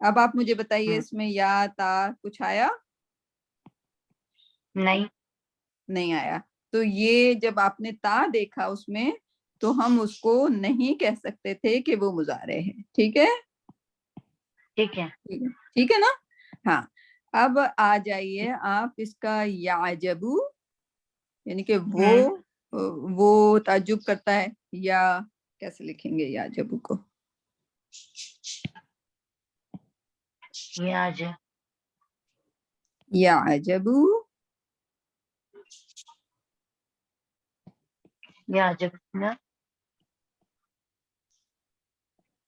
اب آپ مجھے بتائیے ہوں، اس میں یا تا کچھ آیا؟ نہیں آیا. تو یہ جب آپ نے تا دیکھا اس میں تو ہم اس کو نہیں کہہ سکتے تھے کہ وہ مضارع ہے. ٹھیک ہے، ٹھیک ہے. ٹھیک ہے نا. ہاں اب آ جائیے آپ اس کا یعجبو، یعنی کہ وہ تعجب کرتا ہے، یا کیسے لکھیں گے یعجبو کو؟ یعجبو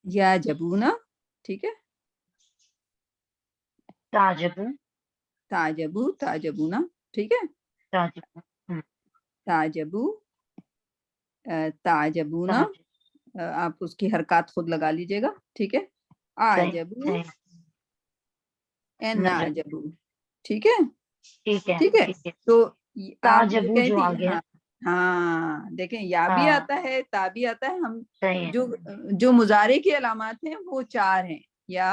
یعجبونا. ٹھیک ہے، تعجبو، تعجبو تعجبونا. ٹھیک ہے، تعجبو، تعجبو تعجبونا. آپ اس کی حرکات خود لگا لیجئے گا. ٹھیک ہے، آجبو نعجبو. ٹھیک ہے، ٹھیک ہے. ٹھیک ہے. ٹھیک ہے. تو آپ جو تعجبو کہہ جو تھی، آ گیا. ہاں ہاں دیکھیں یا بھی ہاں آتا ہے تا بھی آتا ہے. ہم صحیح ہے. جو مضارع کی علامات ہیں وہ 4 ہیں، یا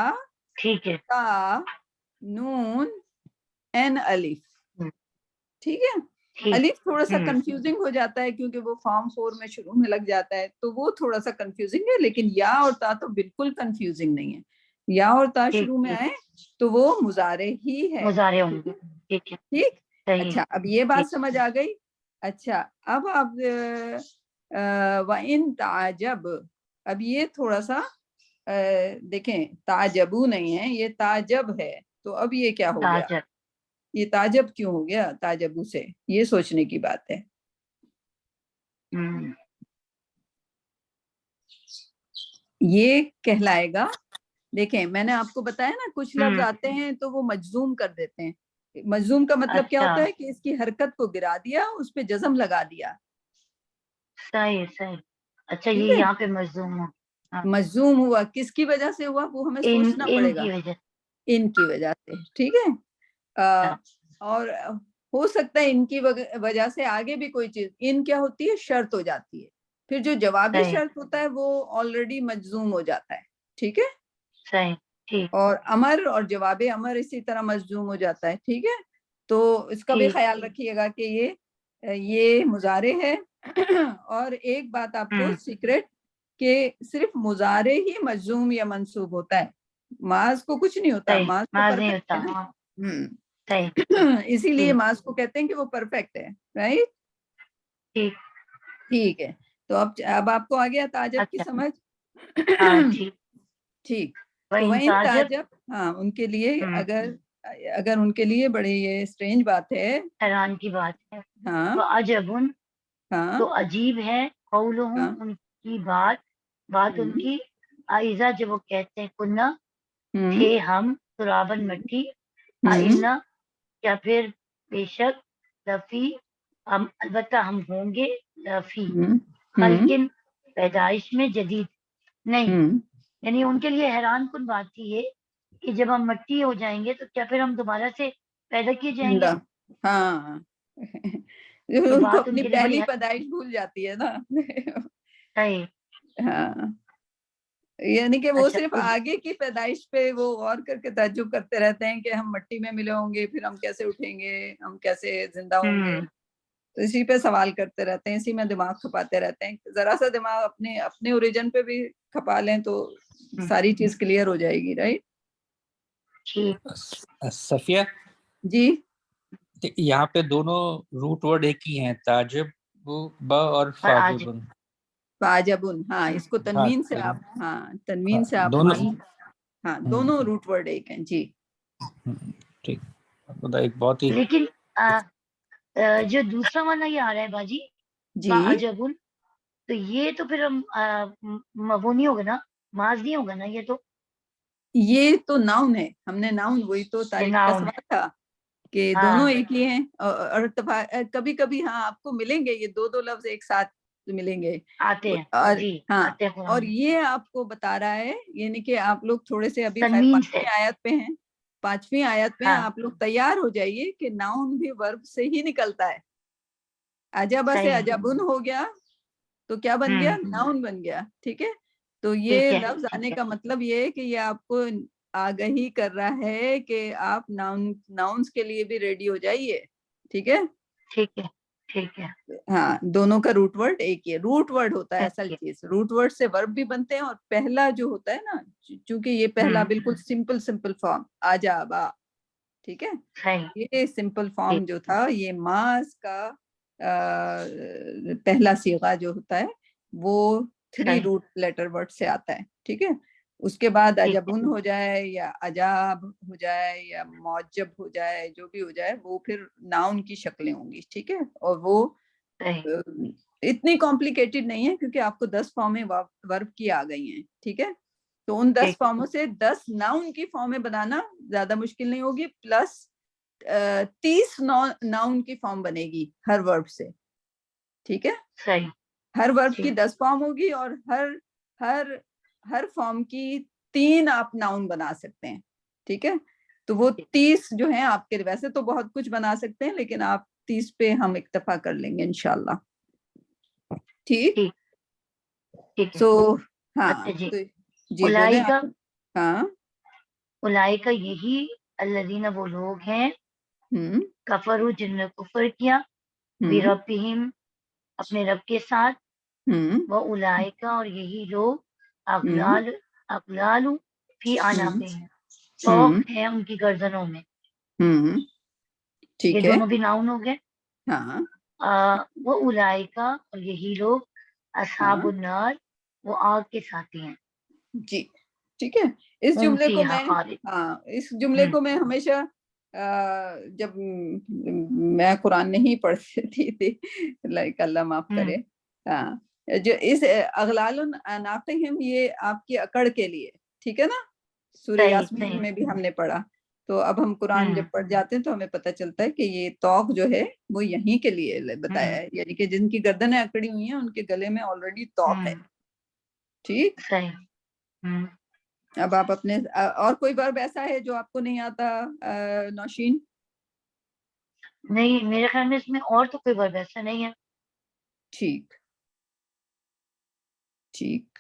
ٹھیک ہے. تا نون این الف. ٹھیک ہے. ٹھیک. الف تھوڑا سا کنفیوزنگ ہو جاتا ہے کیونکہ وہ فارم 4 میں شروع میں لگ جاتا ہے، تو وہ تھوڑا سا کنفیوزنگ ہے. لیکن یا اور تا تو بالکل کنفیوزنگ نہیں ہے. یا اور تا ٹھیک شروع میں ٹھیک آئے تو وہ مضارع ہی ہے. مضارع ہوں گے. ٹھیک ہے. ٹھیک. صحیح. اچھا اب یہ بات سمجھ آ گئی. اچھا اب آپ وَإِن تعجب، اب یہ تھوڑا سا دیکھیں تعجبو نہیں ہے، یہ تعجب ہے. تو اب یہ کیا ہو گیا؟ تعجب. یہ تعجب کیوں ہو گیا تعجبو سے؟ یہ سوچنے کی بات ہے. یہ کہلائے گا، دیکھیں میں نے آپ کو بتایا نا کچھ لفظ آتے ہیں تو وہ مجزوم کر دیتے ہیں. مجزوم کا مطلب کیا اچھا ہوتا ہے کہ اس کی حرکت کو گرا دیا، اس پہ جزم لگا دیا. صحیح صحیح. اچھا ٹھیک یہ ہے، یہاں پہ مظلوم ہو. ہاں. مجزوم ہوا کس کی وجہ سے ہوا وہ ہمیں ان سوچنا پڑے گا. کی وجہ. ان کی وجہ سے. ٹھیک ہے. اور ہو سکتا ہے ان کی وجہ سے آگے بھی کوئی چیز. ان کیا ہوتی ہے؟ شرط ہو جاتی ہے. پھر جو جوابی صحیح شرط ہوتا ہے وہ آلریڈی مجزوم ہو جاتا ہے. ٹھیک ہے. صحیح. ٹھیک اور امر اور جواب امر اسی طرح مجزوم ہو جاتا ہے. ٹھیک ہے. تو اس کا بھی ٹھیک. خیال رکھیے گا کہ یہ مضارع ہے. اور ایک بات آپ کو سیکرٹ کہ صرف مضارع ہی مجزوم یا منصوب ہوتا ہے، ماض کو کچھ نہیں ہوتا. صحیح. ماض تو ماض نہیں پرفیکٹ ہوتا. ہے نا. ہاں. صحیح. اسی لیے ٹھیک ماض کو کہتے ہیں کہ وہ پرفیکٹ ہے. رائٹ. ٹھیک. ٹھیک ہے. تو اب آپ کو آ گیا تعجب کی اچھا. سمجھ. ہاں ٹھیک. ٹھیک. تو وَإِن وَإِن تعجب. تعجب، ہاں ان کے لیے اگر ان کے لیے بڑی یہ اسٹرینج بات ہے. حیران کی بات ہے. ہاں وَعَجَبٌ، ہاں تو عجیب ہے. قولہم، ہاں ان کی بات ان کی. آئزہ، جب وہ کہتے ہیں کنہ، تھے ہم، ترابن مٹی. آئنہ، یا پھر بے شک، لفی، ہم البتہ ہم ہوں گے، لفی خلقن، پیدائش میں، جدید نہیں. یعنی ان کے لیے حیران کن بات تھی یہ کہ جب ہم مٹی ہو جائیں گے تو کیا پھر ہم دوبارہ سے پیدا کیے جائیں گے. ہاں تو ان کو بات ان اپنی کے لیے بڑی پہلی پیدائش بھول جاتی ہے نا. صحیح. ہاں یعنی کہ وہ اچھا صرف آگے کی پیدائش پہ وہ غور کر کے تعجب کرتے رہتے ہیں کہ ہم مٹی میں ملے ہوں گے، پھر ہم کیسے اٹھیں گے، ہم کیسے زندہ ہوں گے. تو اسی پہ سوال کرتے رہتے ہیں، اسی میں دماغ کھپاتے رہتے ہیں. ذرا سا دماغ اپنے اوریجن پہ بھی کھپا لیں تو ساری چیز کلیئر ہو جائے گی. رائٹ. صفیہ جی یہاں پہ دونوں روٹ ورڈ ایک ہی ہیں، تعجب ب اور فاجبن. فاجبن، ہاں اس کو تنوین سے آپ، ہاں تنوین سے آپ دونوں. ہاں دونوں روٹ ورڈ ایک ہیں. جی ٹھیک. ایک بہت ہی لیکن جو دوسرا والا یہ آ رہا ہے باجی، جی فاجبن، تو یہ تو پھر وہ نہیں ہوگا نا، ماض نہیں ہوگا نا یہ تو ناؤن ہے. ہم نے ناؤن، وہی تو طارق کا ناؤن سوال تھا کہ دونوں ایک ہی ہیں. اور کبھی کبھی ہاں آپ کو ملیں گے یہ دو لفظ ایک ساتھ ملیں گے. آتے ہیں. اور جی ہاں آتے ہیں قرآن اور میں. یہ آپ کو بتا رہا ہے، یعنی کہ آپ لوگ تھوڑے سے ابھی خیر تنوین سے. 5ویں آیت پہ ہیں، 5ویں آیت میں ہاں آپ لوگ تیار ہو جائیے کہ ناؤن بھی ورب سے ہی نکلتا ہے. عجبہ سے صحیح. عجبن ہو گیا تو کیا بن گیا؟ ناؤن بن گیا. ٹھیک ہے. تو ٹھیک یہ ہے. لفظ آنے ٹھیک ہے. کا مطلب یہ ہے کہ یہ آپ کو آگہی کر رہا ہے کہ آپ ناؤنس کے لیے بھی ریڈی ہو جائیے. ٹھیک ہے, ٹھیک ہے ٹھیک ہے. ہاں دونوں کا روٹ ورڈ ایک ہی ہے. روٹ ورڈ ہوتا ہے اصل اچھا. چیز, روٹ ورڈ سے ورب بھی بنتے ہیں, اور پہلا جو ہوتا ہے نا, چونکہ یہ پہلا بالکل سمپل فارم آجا با, ٹھیک ہے, صحیح. یہ سمپل فارم جو تھا یہ ماس کا پہلا صیغہ جو ہوتا ہے وہ 3 صحیح. روٹ لیٹر ورڈ سے آتا ہے. ٹھیک ہے, اس کے بعد ٹھیک ہے. عجبن ہو جائے یا عجاب ہو جائے یا معجب ہو جائے, جو بھی ہو جائے وہ پھر ناؤن کی شکلیں ہوں گی. ٹھیک ہے, اور وہ صحیح. اتنی کمپلیکیٹڈ نہیں ہے کیونکہ آپ کو 10 فارمیں ورب کی آ گئی ہیں. ٹھیک ہے, تو ان 10 ٹھیک. فارموں سے 10 ناؤن کی فارمیں بنانا زیادہ مشکل نہیں ہوگی, پلس 30 ناؤن کی فارم بنے گی ہر ورب سے. ٹھیک ہے, صحیح. ہر ورب کی ٹھیک. 10 فارم ہوگی, اور ہر فارم کی 3 آپ ناؤن بنا سکتے ہیں. ٹھیک ہے, تو وہ 30 جو ہیں آپ کے, ویسے تو بہت کچھ بنا سکتے ہیں لیکن آپ 30 پہ ہم اکتفا کر لیں گے انشاءاللہ. ٹھیک, ٹھیک. ٹھیک ہے. سو ہاں اچھا جی. جی بولیں آپ. ہاں, اولئک یہی الذین وہ لوگ ہیں ہوں کفروا جن نے کفر کیا بربہم اپنے رب کے ساتھ, وہ اولئک اور یہی لوگ اغلال فی اعناقہم طوق ہے ان کی گردنوں میں. ٹھیک یہ ہے, دونوں بھی ناؤن ہو گئے. ہاں وہ اولئک اور یہی لوگ اصحاب النار وہ آگ کے ساتھی ہیں. جی ٹھیک ہے. اس ہم جملے کو فیہا میں خالدون. اس جملے کو میں ہمیشہ جب میں قرآن نہیں پڑھتی تھی, لائک اللہ معاف کرے, ہاں جو اس اغلال عناقہم یہ آپ کی اکڑ کے لیے. ٹھیک ہے نا, سورہ صحیح. یاسمین صحیح. میں بھی ہم نے پڑھا, تو اب ہم قرآن جب پڑھ جاتے ہیں تو ہمیں پتہ چلتا ہے کہ یہ طوق جو ہے وہ یہیں کے لیے بتایا ہے, یعنی کہ جن کی گردنیں اکڑی ہوئی ہیں ان کے گلے میں آلریڈی طوق ہے. ٹھیک, صحیح. اب آپ اپنے اور کوئی ورب ایسا ہے جو آپ کو نہیں آتا نوشین؟ نہیں, میرے خیال میں اس میں اور تو کوئی ورب ایسا نہیں ہے. ٹھیک ٹھیک,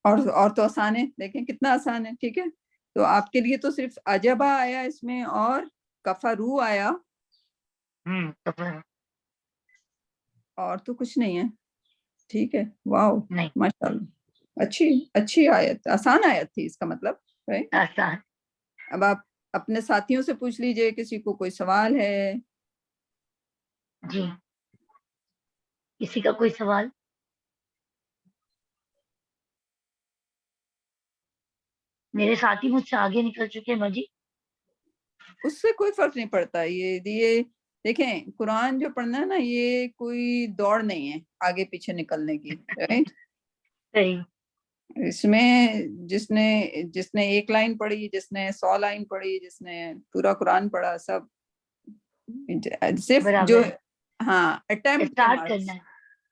اور تو آسان ہے, دیکھیں کتنا آسان ہے. ٹھیک ہے, تو آپ کے لیے تو صرف عجبہ آیا اس میں, اور کفرو آیا, اور تو کچھ نہیں ہے. ٹھیک ہے, واو نہیں. ماشاءاللہ, اچھی آیت, آسان آیت تھی اس کا مطلب. آسان. اب آپ اپنے ساتھیوں سے پوچھ لیجئے, کسی کو کوئی سوال ہے؟ جی, کسی کا کوئی سوال؟ میرے ساتھی مجھ سے آگے نکل چکے ہیں. مجھے اس سے کوئی فرق نہیں پڑتا. یہ دیکھیں, قرآن جو پڑھنا ہے نا, یہ کوئی دوڑ نہیں ہے آگے پیچھے نکلنے کی. رائٹ, صحیح. اس میں جس نے 1 لائن پڑھی, جس نے 100 لائن پڑھی, جس نے پورا قرآن پڑھا, سب صرف جو ہاں اٹیمپٹ کے اسٹارٹ مارکس, کرنا ہے.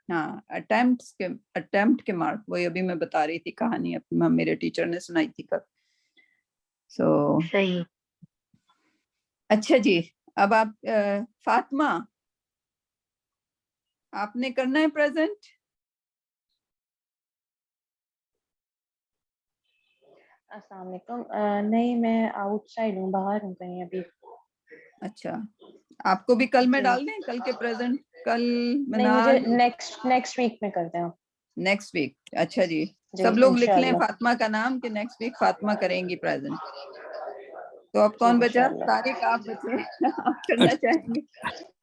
ہاں اٹیمپٹ کے مارک, وہی ابھی میں بتا رہی تھی کہانی, میرے ٹیچر نے سنائی تھی کل. سو صحیح. اچھا جی, اب آپ فاطمہ, آپ نے کرنا ہے پریزنٹ. السلام علیکم. نہیں, میں آؤٹ سائڈ ہوں, باہر ہوں کہیں ابھی. اچھا, آپ کو بھی کل میں جی. ڈال دیں, کل کے پریزنٹ, کل نہیں, مجھے منال نیکسٹ ویک میں کرتے ہیں. Next week. اچھا جی, جی سب لوگ لکھ لیں انشاءاللہ. فاطمہ کا نام کہ نیکسٹ ویک فاطمہ کریں گی پریزنٹ. تو اب جی کون بچا؟ انشاءاللہ. طارق آپ بچے, آپ کرنا چاہیں گے؟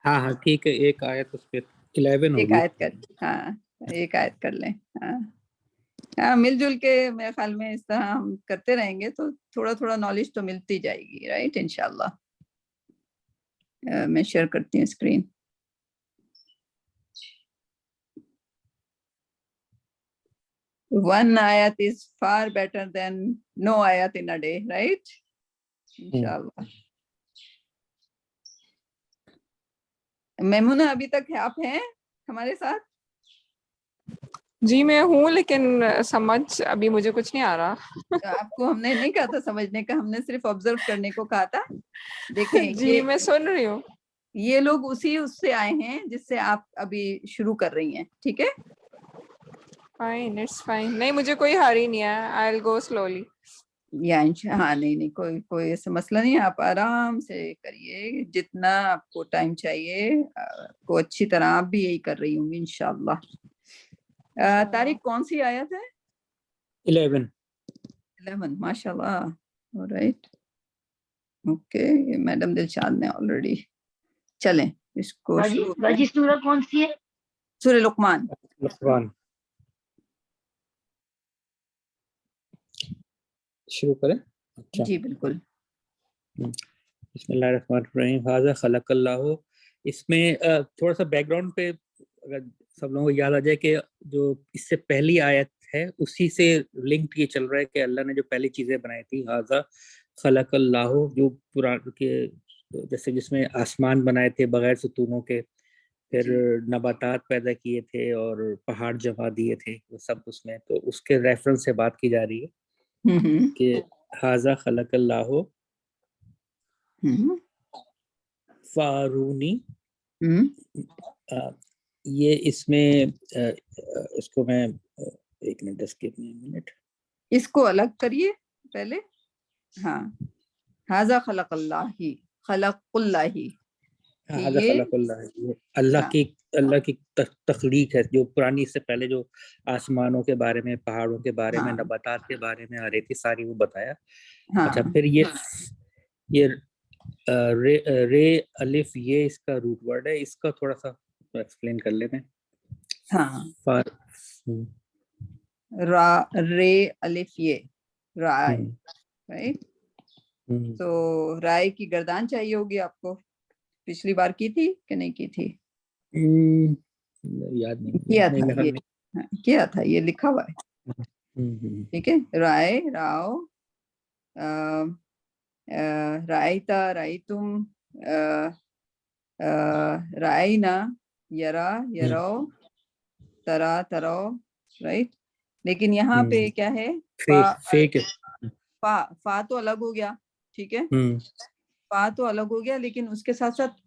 ہاں ٹھیک ہے, ایک آیت اس پہ 11 ایک ہوگی. آیت کر, ہاں ایک آیت کر لیں. ہاں مل جل کے میرے خیال میں اس طرح ہم کرتے رہیں گے تو تھوڑا نالج تو ملتی جائے گی. رائٹ, انشاءاللہ. میں شیئر کرتی ہوں screen. One ayat is far better than no ayat in a day, right? انشاءاللہ. میمونہ ابھی تک آپ ہیں ہمارے ساتھ؟ جی میں ہوں, لیکن سمجھ ابھی مجھے کچھ نہیں آ رہا. آپ کو ہم نے نہیں کہا تھا سمجھنے کا, ہم نے صرف آبزرو کرنے کو کہا تھا. دیکھیں جی میں سن رہی ہوں. یہ لوگ اس سے آئے ہیں جس سے آپ ابھی شروع کر رہی ہیں. ٹھیک ہے, fine, it's fine. نہیں مجھے کوئی ہاری نہیں ہے. I'll go slowly. یا ہاں نہیں کوئی ایسا مسئلہ نہیں ہے. آپ آرام سے کریے جتنا آپ کو ٹائم چاہیے. کو اچھی طرح آپ بھی یہی کر رہی ہوں گی انشاءاللہ. طارق کون سی آیت ہے؟ 11. ماشاء اللہ. Right okay. میڈم دلشاد نے آلریڈی. چلیں اس کو باجی سورہ کون سی ہے؟ سورہ لقمان. شروع کریں. اچھا جی بالکل. بسم اللہ الرحمن الرحیم. ھذا خلق اللہ. اس میں تھوڑا سا بیک گراؤنڈ پہ اگر سب لوگوں کو یاد آ جائے کہ جو اس سے پہلی آیت ہے اسی سے لنکڈ یہ چل رہا ہے کہ اللہ نے جو پہلی چیزیں بنائی تھی ھذا خلق اللہ، جو پرانے کے جیسے جس میں آسمان بنائے تھے بغیر ستونوں کے، پھر نباتات پیدا کیے تھے اور پہاڑ جما دیے تھے، وہ سب اس میں. تو اس کے ریفرنس سے بات کی جا رہی ہے کہ ھذا خلق اللہ فارونی. یہ اس میں اس کو میں ایک منٹ اس کو الگ کریے پہلے. ہاں ھذا خلق اللہ ہی، خلق اللہ ہی. ھذا خلق اللہ، اللہ کی تخلیق ہے جو پرانی، اس سے پہلے جو آسمانوں کے بارے میں، پہاڑوں کے بارے میں، نباتات کے بارے میں آ رہی تھی ساری وہ بتایا. اچھا پھر یہ رے الف یہ اس کا روٹ ورڈ ہے. اس کا تھوڑا سا ایکسپلین کر لیتے ہیں. ہاں را رے الف یہ رائے. رائٹ. تو رائے کی گردان چاہیے ہوگی آپ کو. پچھلی بار کی تھی کہ نہیں کی تھی؟ یاد نہیں کیا تھا یہ لکھا ہوا ہے. ٹھیک ہے. رائے، راؤ، رائتا، رائتم، رائنا، یرا، یرو، ترا، ترو. رائٹ. لیکن یہاں پہ کیا ہے؟ فا تو الگ ہو گیا. ٹھیک ہے. فا تو الگ ہو گیا لیکن اس کے ساتھ ساتھ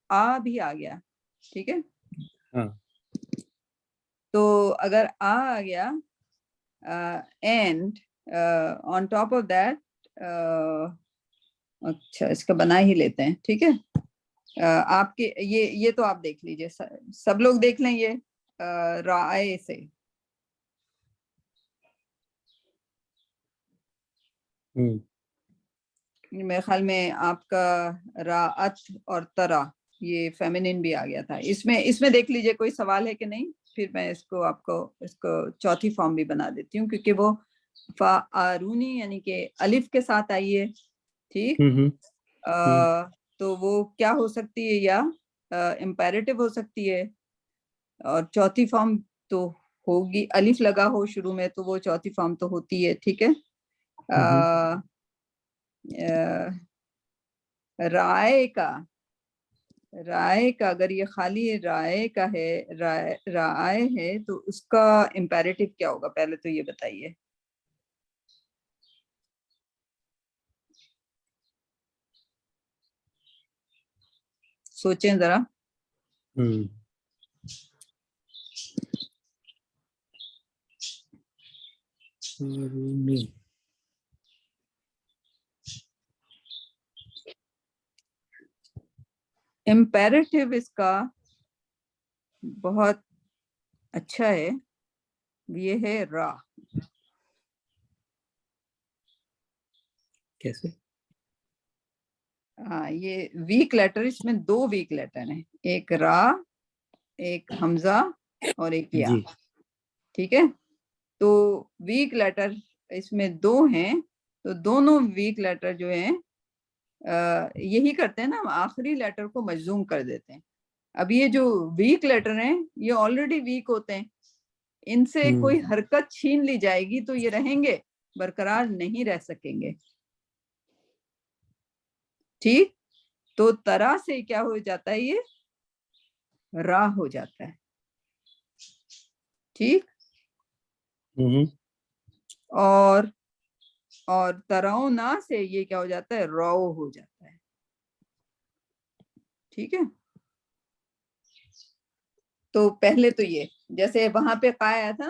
آ بھی آ گیا. ٹھیک ہے. تو اگر آ گیا and on top of that, اچھا اس کا بنا ہی لیتے ہیں. ٹھیک ہے. آپ کے یہ تو آپ دیکھ لیجئے، سب لوگ دیکھ لیں. یہ رائے سے میرے خیال میں آپ کا راعت اور ترا یہ فیمینن بھی آ گیا تھا. اس میں دیکھ لیجئے کوئی سوال ہے کہ نہیں. پھر میں اس کو چوتھی فارم بھی بنا دیتی ہوں کیونکہ وہ فارونی یعنی کہ الف کے ساتھ آئی ہے. ٹھیک. تو وہ کیا ہو سکتی ہے؟ یا امپیریٹو ہو سکتی ہے. اور چوتھی فارم تو ہوگی، الف لگا ہو شروع میں تو وہ چوتھی فارم تو ہوتی ہے. ٹھیک ہے. رائے کا اگر یہ خالی رائے کا ہے، رائے ہے تو اس کا امپیریٹو کیا ہوگا پہلے تو یہ بتائیے. سوچیں ذرا. امپیریٹو اس کا بہت اچھا ہے، یہ ہے را. کیسے؟ ہاں یہ ویک لیٹر، اس میں 2 ویک لیٹر ہیں، ایک را، ایک حمزہ اور ایک یا. ٹھیک ہے. تو ویک لیٹر اس میں 2 ہیں، تو دونوں ویک لیٹر جو ہیں یہی کرتے ہیں نا، ہم آخری لیٹر کو مجزوم کر دیتے ہیں. اب یہ جو ویک لیٹر ہیں یہ آلریڈی ویک ہوتے ہیں، ان سے کوئی حرکت چھین لی جائے گی تو یہ رہیں گے، برقرار نہیں رہ سکیں گے. ٹھیک. تو ترا سے کیا ہو جاتا ہے؟ یہ را ہو جاتا ہے. ٹھیک. اور ترونا سے یہ کیا ہو جاتا ہے؟ رو ہو جاتا ہے. ٹھیک ہے. تو پہلے تو یہ جیسے وہاں پہ قا آیا تھا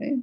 right?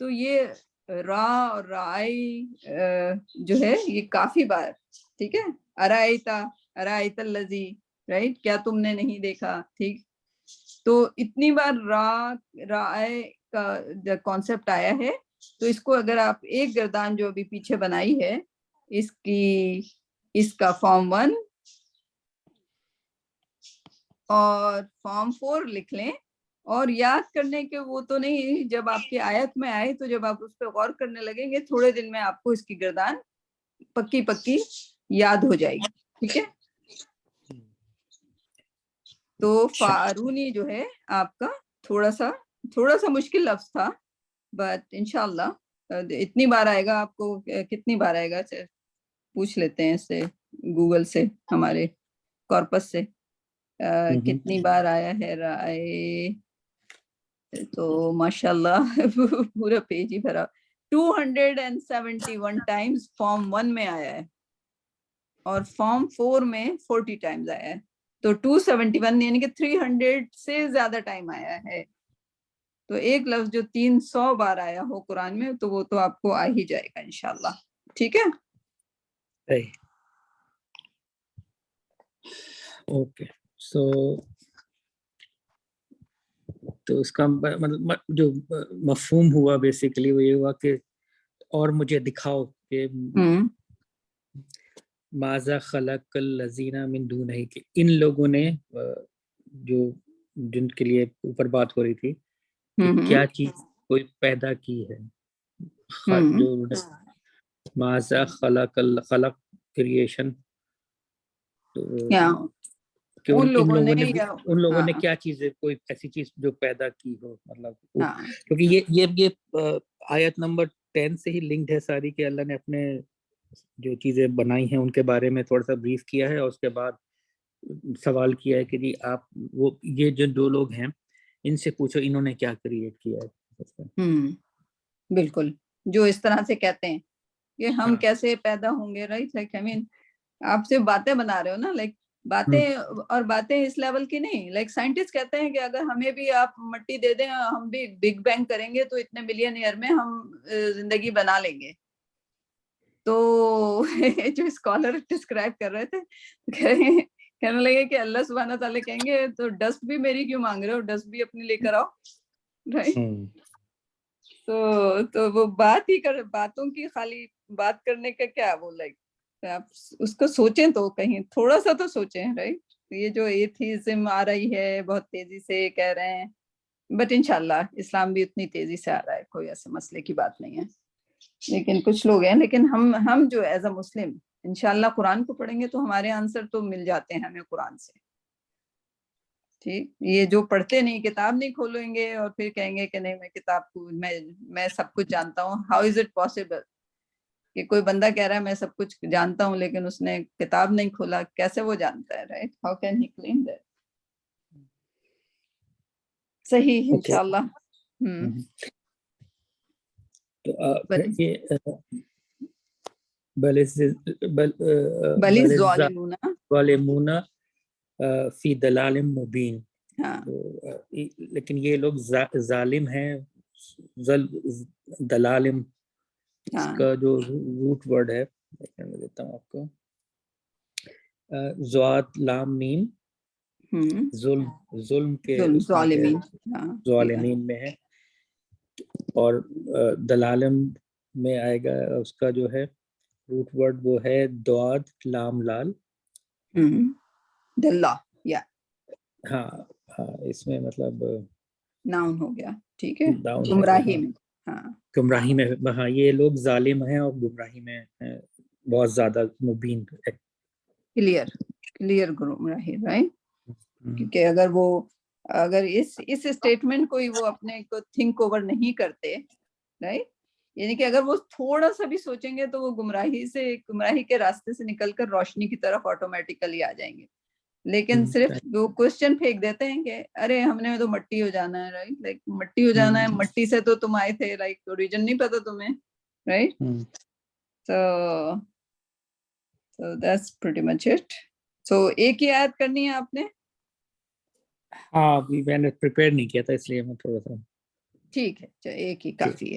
تو یہ را اور رائی جو ہے یہ کافی بار, ٹھیک ہے. ارائیتا الذی, رائٹ, کیا تم نے نہیں دیکھا, ٹھیک. تو اتنی بار رائے کا کانسیپٹ آیا ہے, تو اس کو اگر آپ ایک گردان جو ابھی پیچھے بنائی ہے اس کا فارم 1 اور فارم 4 لکھ لیں, اور یاد کرنے کے وہ تو نہیں, جب آپ کی آیت میں آئے تو جب آپ اس پہ غور کرنے لگیں گے تھوڑے دن میں آپ کو اس کی گردان پکی یاد ہو جائے گی, ٹھیک ہے. تو فارونی جو ہے آپ کا تھوڑا سا مشکل لفظ تھا, بٹ انشاءاللہ اتنی بار آئے گا آپ کو. کتنی بار آئے گا پوچھ لیتے ہیں اس سے, گوگل سے, ہمارے کارپس سے, کتنی بار آیا ہے رائے. تو ماشاءاللہ پورا پیج ہی بھرا. 271 ٹائمز فارم 1 میں آیا ہے اور فارم 4 میں 40 ٹائمز آیا ہے. تو 271 یعنی کہ 300 سے زیادہ ٹائم آیا ہے. تو ایک لفظ جو 300 بار آیا ہو قرآن میں تو وہ تو آپ کو آ ہی جائے گا انشاءاللہ, ٹھیک ہے. اوکے, سو تو اس کا مطلب جو مفہوم ہوا بیسیکلی وہ یہ ہوا کہ اور مجھے دکھاؤ کہ ماذا خلق الذین من دونہ, کہ ان لوگوں نے جو جن کے لیے اوپر بات ہو رہی تھی کہ کیا چیز کوئی پیدا کی ہے, جو ماذا خلق کریشن, کہ ان لوگوں نے کیا چیز ہے, کوئی ایسی چیز جو پیدا کی ہو, مطلب کیونکہ یہ آیت نمبر 10 سے ہی لنکڈ ہے ساری, کہ اللہ نے اپنے جو چیزیں بنائی ہیں ان کے بارے میں تھوڑا سا بریف کیا ہے, اور اس کے بعد سوال کیا ہے کہ جی آپ وہ یہ جو دو لوگ ہیں ان سے پوچھو انہوں نے کیا کریٹ کیا ہے. بالکل, جو اس طرح سے کہتے ہیں کہ ہم کیسے پیدا ہوں گے, رائٹ, لائک آئی مین آپ سے باتیں بنا رہے ہو نا, لائک باتیں اس لیول کی نہیں. لائک سائنٹسٹ کہتے ہیں کہ اگر ہمیں بھی آپ مٹی دے دیں, ہم بھی بگ بینگ کریں گے تو اتنے ملین ایئر میں ہم زندگی بنا لیں گے. تو جو اسکالر ڈسکرائب کر رہے تھے کہنے لگے کہ اللہ سبحانہ تعالیٰ کہیں گے تو ڈسٹ بھی میری کیوں مانگ رہے ہو, ڈسٹ بھی اپنی لے کر آؤ, رائٹ. تو وہ باتوں کی خالی بات کرنے کا کیا, وہ لائک آپ اس کو سوچیں تو کہیں تھوڑا سا تو سوچیں, رائٹ. یہ جو ایتھیزم آ رہی ہے بہت تیزی سے کہہ رہے ہیں, بٹ انشاءاللہ اسلام بھی اتنی تیزی سے آ رہا ہے, کوئی ایسے مسئلے کی بات نہیں ہے. لیکن کچھ لوگ ہیں, لیکن ہم جو ایز اے مسلم انشاءاللہ قرآن کو پڑھیں گے تو ہمارے آنسر تو مل جاتے ہیں ہمیں قرآن سے, ٹھیک. یہ جو پڑھتے نہیں, کتاب نہیں کھولیں گے اور پھر کہیں گے کہ نہیں میں کتاب کو میں سب کچھ جانتا ہوں. ہاؤ از اٹ پاسبل کہ کوئی بندہ کہہ رہا ہے میں سب کچھ جانتا ہوں لیکن اس نے کتاب نہیں کھولا, کیسے وہ جانتا ہے, right. How can he claim that. صحیح انشاءاللہ. بل الظالمون فی دلال مبین, لیکن یہ لوگ ظالم ہیں. دلالم اس کا جو روٹ ورڈ ہے میں دیتا ہوں آپ کو, ذوات لام میم, ظلم کے ظالمین میں ہے, اور دلالم میں آئے گا اس کا جو ہے روٹ ورڈ وہ ہے دواد لام لال, دلہ, یا ہاں اس میں مطلب ناؤن ہو گیا, ٹھیک ہے. گمراہی میں, گمراہی میں, ہاں یہ لوگ ظالم ہیں اور گمراہی میں بہت زیادہ مبین, کلیئر گمراہی, رائٹ. کیونکہ اگر اس اسٹیٹمنٹ کو وہ اپنے کو تھنک اوور نہیں کرتے, رائٹ, یعنی کہ اگر وہ تھوڑا سا بھی سوچیں گے تو وہ گمراہی کے راستے سے نکل کر روشنی کی طرف آٹومیٹیکلی آ جائیں گے. لیکن صرف وہ کوشچن پھینک دیتے ہیں کہ ارے ہم نے تو مٹی ہو جانا ہے, رائٹ, لائک مٹی ہو جانا ہے, مٹی سے تو تم آئے تھے, لائک اوریجن نہیں پتا تمہیں, right. So that's pretty much it. So ایک ہی آیت کرنی ہے آپ نے. ہاں میں نے پریپیئر نہیں کیا تھا اس لیے میں تھوڑا سا, ٹھیک ہے ایک ہی کافی ہے.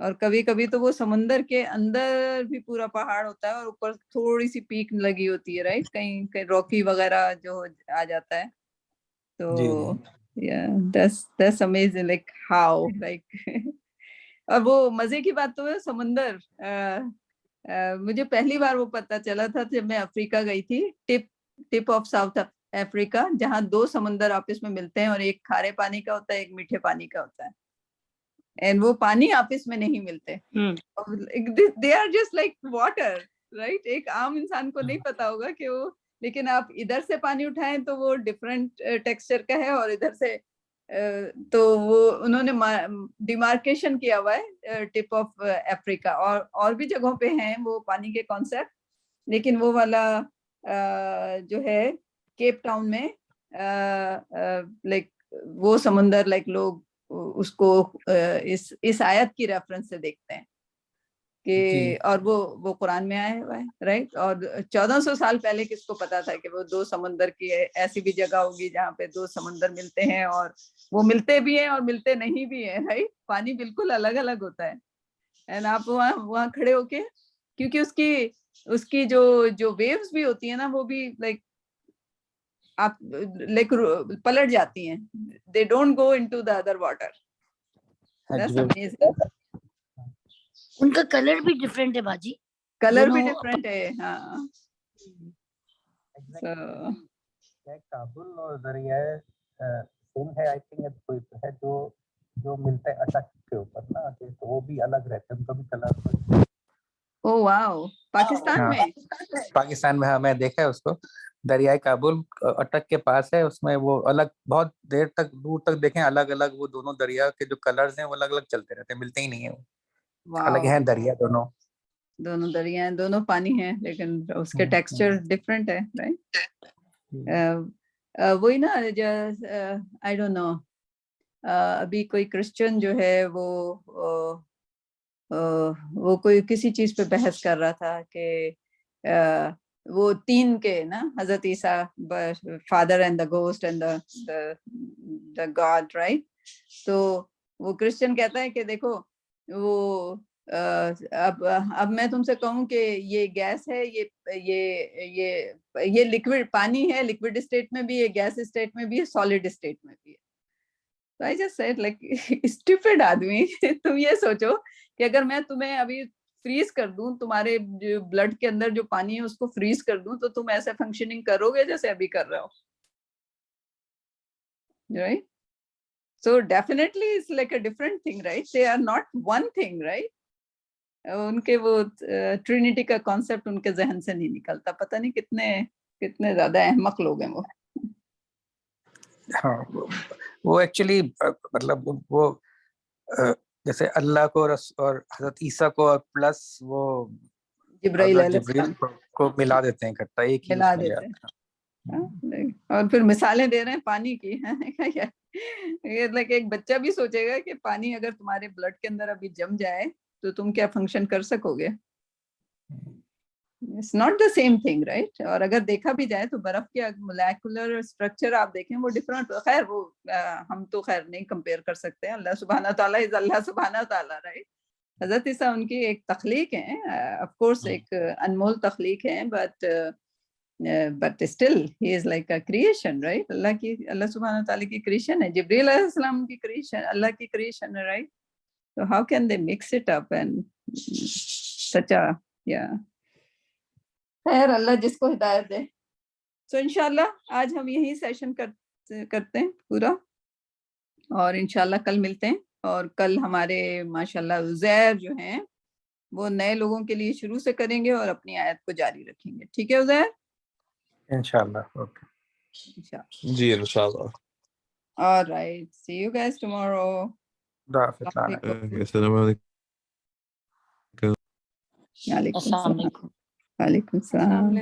اور کبھی کبھی تو وہ سمندر کے اندر بھی پورا پہاڑ ہوتا ہے اور اوپر تھوڑی سی پیک لگی ہوتی ہے رائٹ کہیں روکی وغیرہ جو آ جاتا ہے تو that's amazing like how like اور وہ مزے کی بات تو ہے سمندر مجھے پہلی بار وہ پتہ چلا تھا جب میں افریقہ گئی تھی ٹپ آف ساؤتھ افریقہ جہاں 2 سمندر آپس میں ملتے ہیں اور ایک کھارے پانی کا ہوتا ہے ایک میٹھے پانی کا ہوتا ہے اینڈ وہ پانی آپس میں نہیں ملتے they are just like water right ایک عام انسان کو نہیں پتا ہوگا کہ وہ لیکن آپ ادھر سے پانی اٹھائیں تو وہ ڈفرینٹ ٹیکسچر کا ہے اور ادھر سے تو وہ انہوں نے ڈیمارکیشن کیا ہوا ہے ٹپ آف افریقہ اور بھی جگہوں پہ ہیں وہ پانی کے کانسیپٹ لیکن وہ والا جو ہے کیپ ٹاؤن میں لائک وہ سمندر لائک لوگ اس کو اس آیت کی ریفرنس سے دیکھتے ہیں کہ اور وہ قرآن میں آیا ہوا ہے رائٹ اور 1400 سال پہلے کس کو پتا تھا کہ وہ 2 سمندر کی ایسی بھی جگہ ہوگی جہاں پہ 2 سمندر ملتے ہیں اور وہ ملتے بھی ہیں اور ملتے نہیں بھی ہیں رائٹ پانی بالکل الگ الگ ہوتا ہے اینڈ آپ وہاں کھڑے ہو کے کیونکہ اس کی جو ویوز بھی ہوتی ہیں نا وہ بھی لائک آپ لائک پلٹ جاتی ہیں they don't go into the other water that's amazing ان کا کلر بھی ڈفرینٹ ہے باجی کلر بھی ڈفرینٹ ہے ہاں کابل اور دریائے سندھ ہے آئی تھنک کوئی ہے جو ملتا ہے اٹک کے اوپر نا تو وہ بھی الگ رہتے ہیں ان کا بھی کلر او واو پاکستان میں ہاں میں دیکھا ہے اس کو دریائے کابل اٹک کے پاس ہے اس میں وہ الگ بہت دیر تک دور تک دیکھیں الگ الگ وہ دونوں دریا کے جو کلرز ہیں وہ الگ الگ چلتے رہتے ہیں ملتے ہی نہیں ہیں الگ ہیں دریا دونوں دریا ہیں دونوں پانی ہیں لیکن اس کے ٹیکسچر ڈفرینٹ ہے رائٹ وہی نا آئی ڈونٹ نو ابھی کوئی کرسچن جو ہے وہ کوئی کسی چیز پہ بحث کر رہا تھا کہ وہ 3 کے نا حضرت عیسیٰ father and the ghost and the God right تو وہ کرسچن کہتا ہے کہ دیکھو وہ اب میں تم سے کہوں کہ یہ گیس ہے یہ لکوڈ پانی ہے لکوڈ اسٹیٹ میں بھی ہے گیس اسٹیٹ میں بھی ہے سالڈ اسٹیٹ میں بھی ہے تو I just said like stupid آدمی تم یہ سوچو کہ اگر میں تمہیں ابھی فریز کر دوں تمہارے بلڈ کے اندر جو پانی ہے اس کو فریز کر دوں تو تم ایسے فنکشننگ کرو گے جیسے ابھی کر رہے ہو right so definitely it's like a different thing right they are not one thing right ان کے وہ ٹرینٹی کا کانسیپٹ ان کے ذہن سے نہیں نکلتا پتہ نہیں کتنے زیادہ احمق لوگ ہیں وہ ہاں وہ ایکچولی مطلب وہ جیسے اللہ کو اور حضرت عیسیٰ کو اور پلس وہ جبرائیل کو ملا دیتے ہیں اکٹھا ایک ہی ملا دیتے ہیں اور پھر مثالیں دے رہے ہیں پانی کی ایک بچہ بھی سوچے گا کہ پانی اگر تمہارے بلڈ کے اندر ابھی جم جائے تو تم کیا فنکشن کر سکو گے It's not the same thing, right? اور اگر دیکھا بھی جائے تو برف کے مولیکولر اسٹرکچر آپ دیکھیں وہ ڈفرنٹ خیر وہ ہم تو خیر نہیں کمپیئر کر سکتے ہیں اللہ سبحانہ تعالیٰ از اللہ سبحانہ تعالیٰ رائٹ حضرت عیسیٰ ان کی ایک تخلیق ہیں آف کورس ایک انمول تخلیق ہیں but still he is like a creation right اللہ سبحانہ تعالیٰ کی کریشن ہے جبریل علیہ السلام کی کریشن اللہ کی کریشن ہے right so how can they mix it up and such a yeah خیر اللہ جس کو ہدایت دے سو انشاءاللہ آج ہم یہی سیشن کرتے ہیں پورا اور انشاءاللہ کل ملتے ہیں اور کل ہمارے ماشاءاللہ عزیر جو ہیں وہ نئے لوگوں کے لیے شروع سے کریں گے اور اپنی آیت کو جاری رکھیں گے ٹھیک ہے عزیر انشاءاللہ اوکے جی انشاءاللہ all right see you guys tomorrow السلام علیکم وعلیکم السلام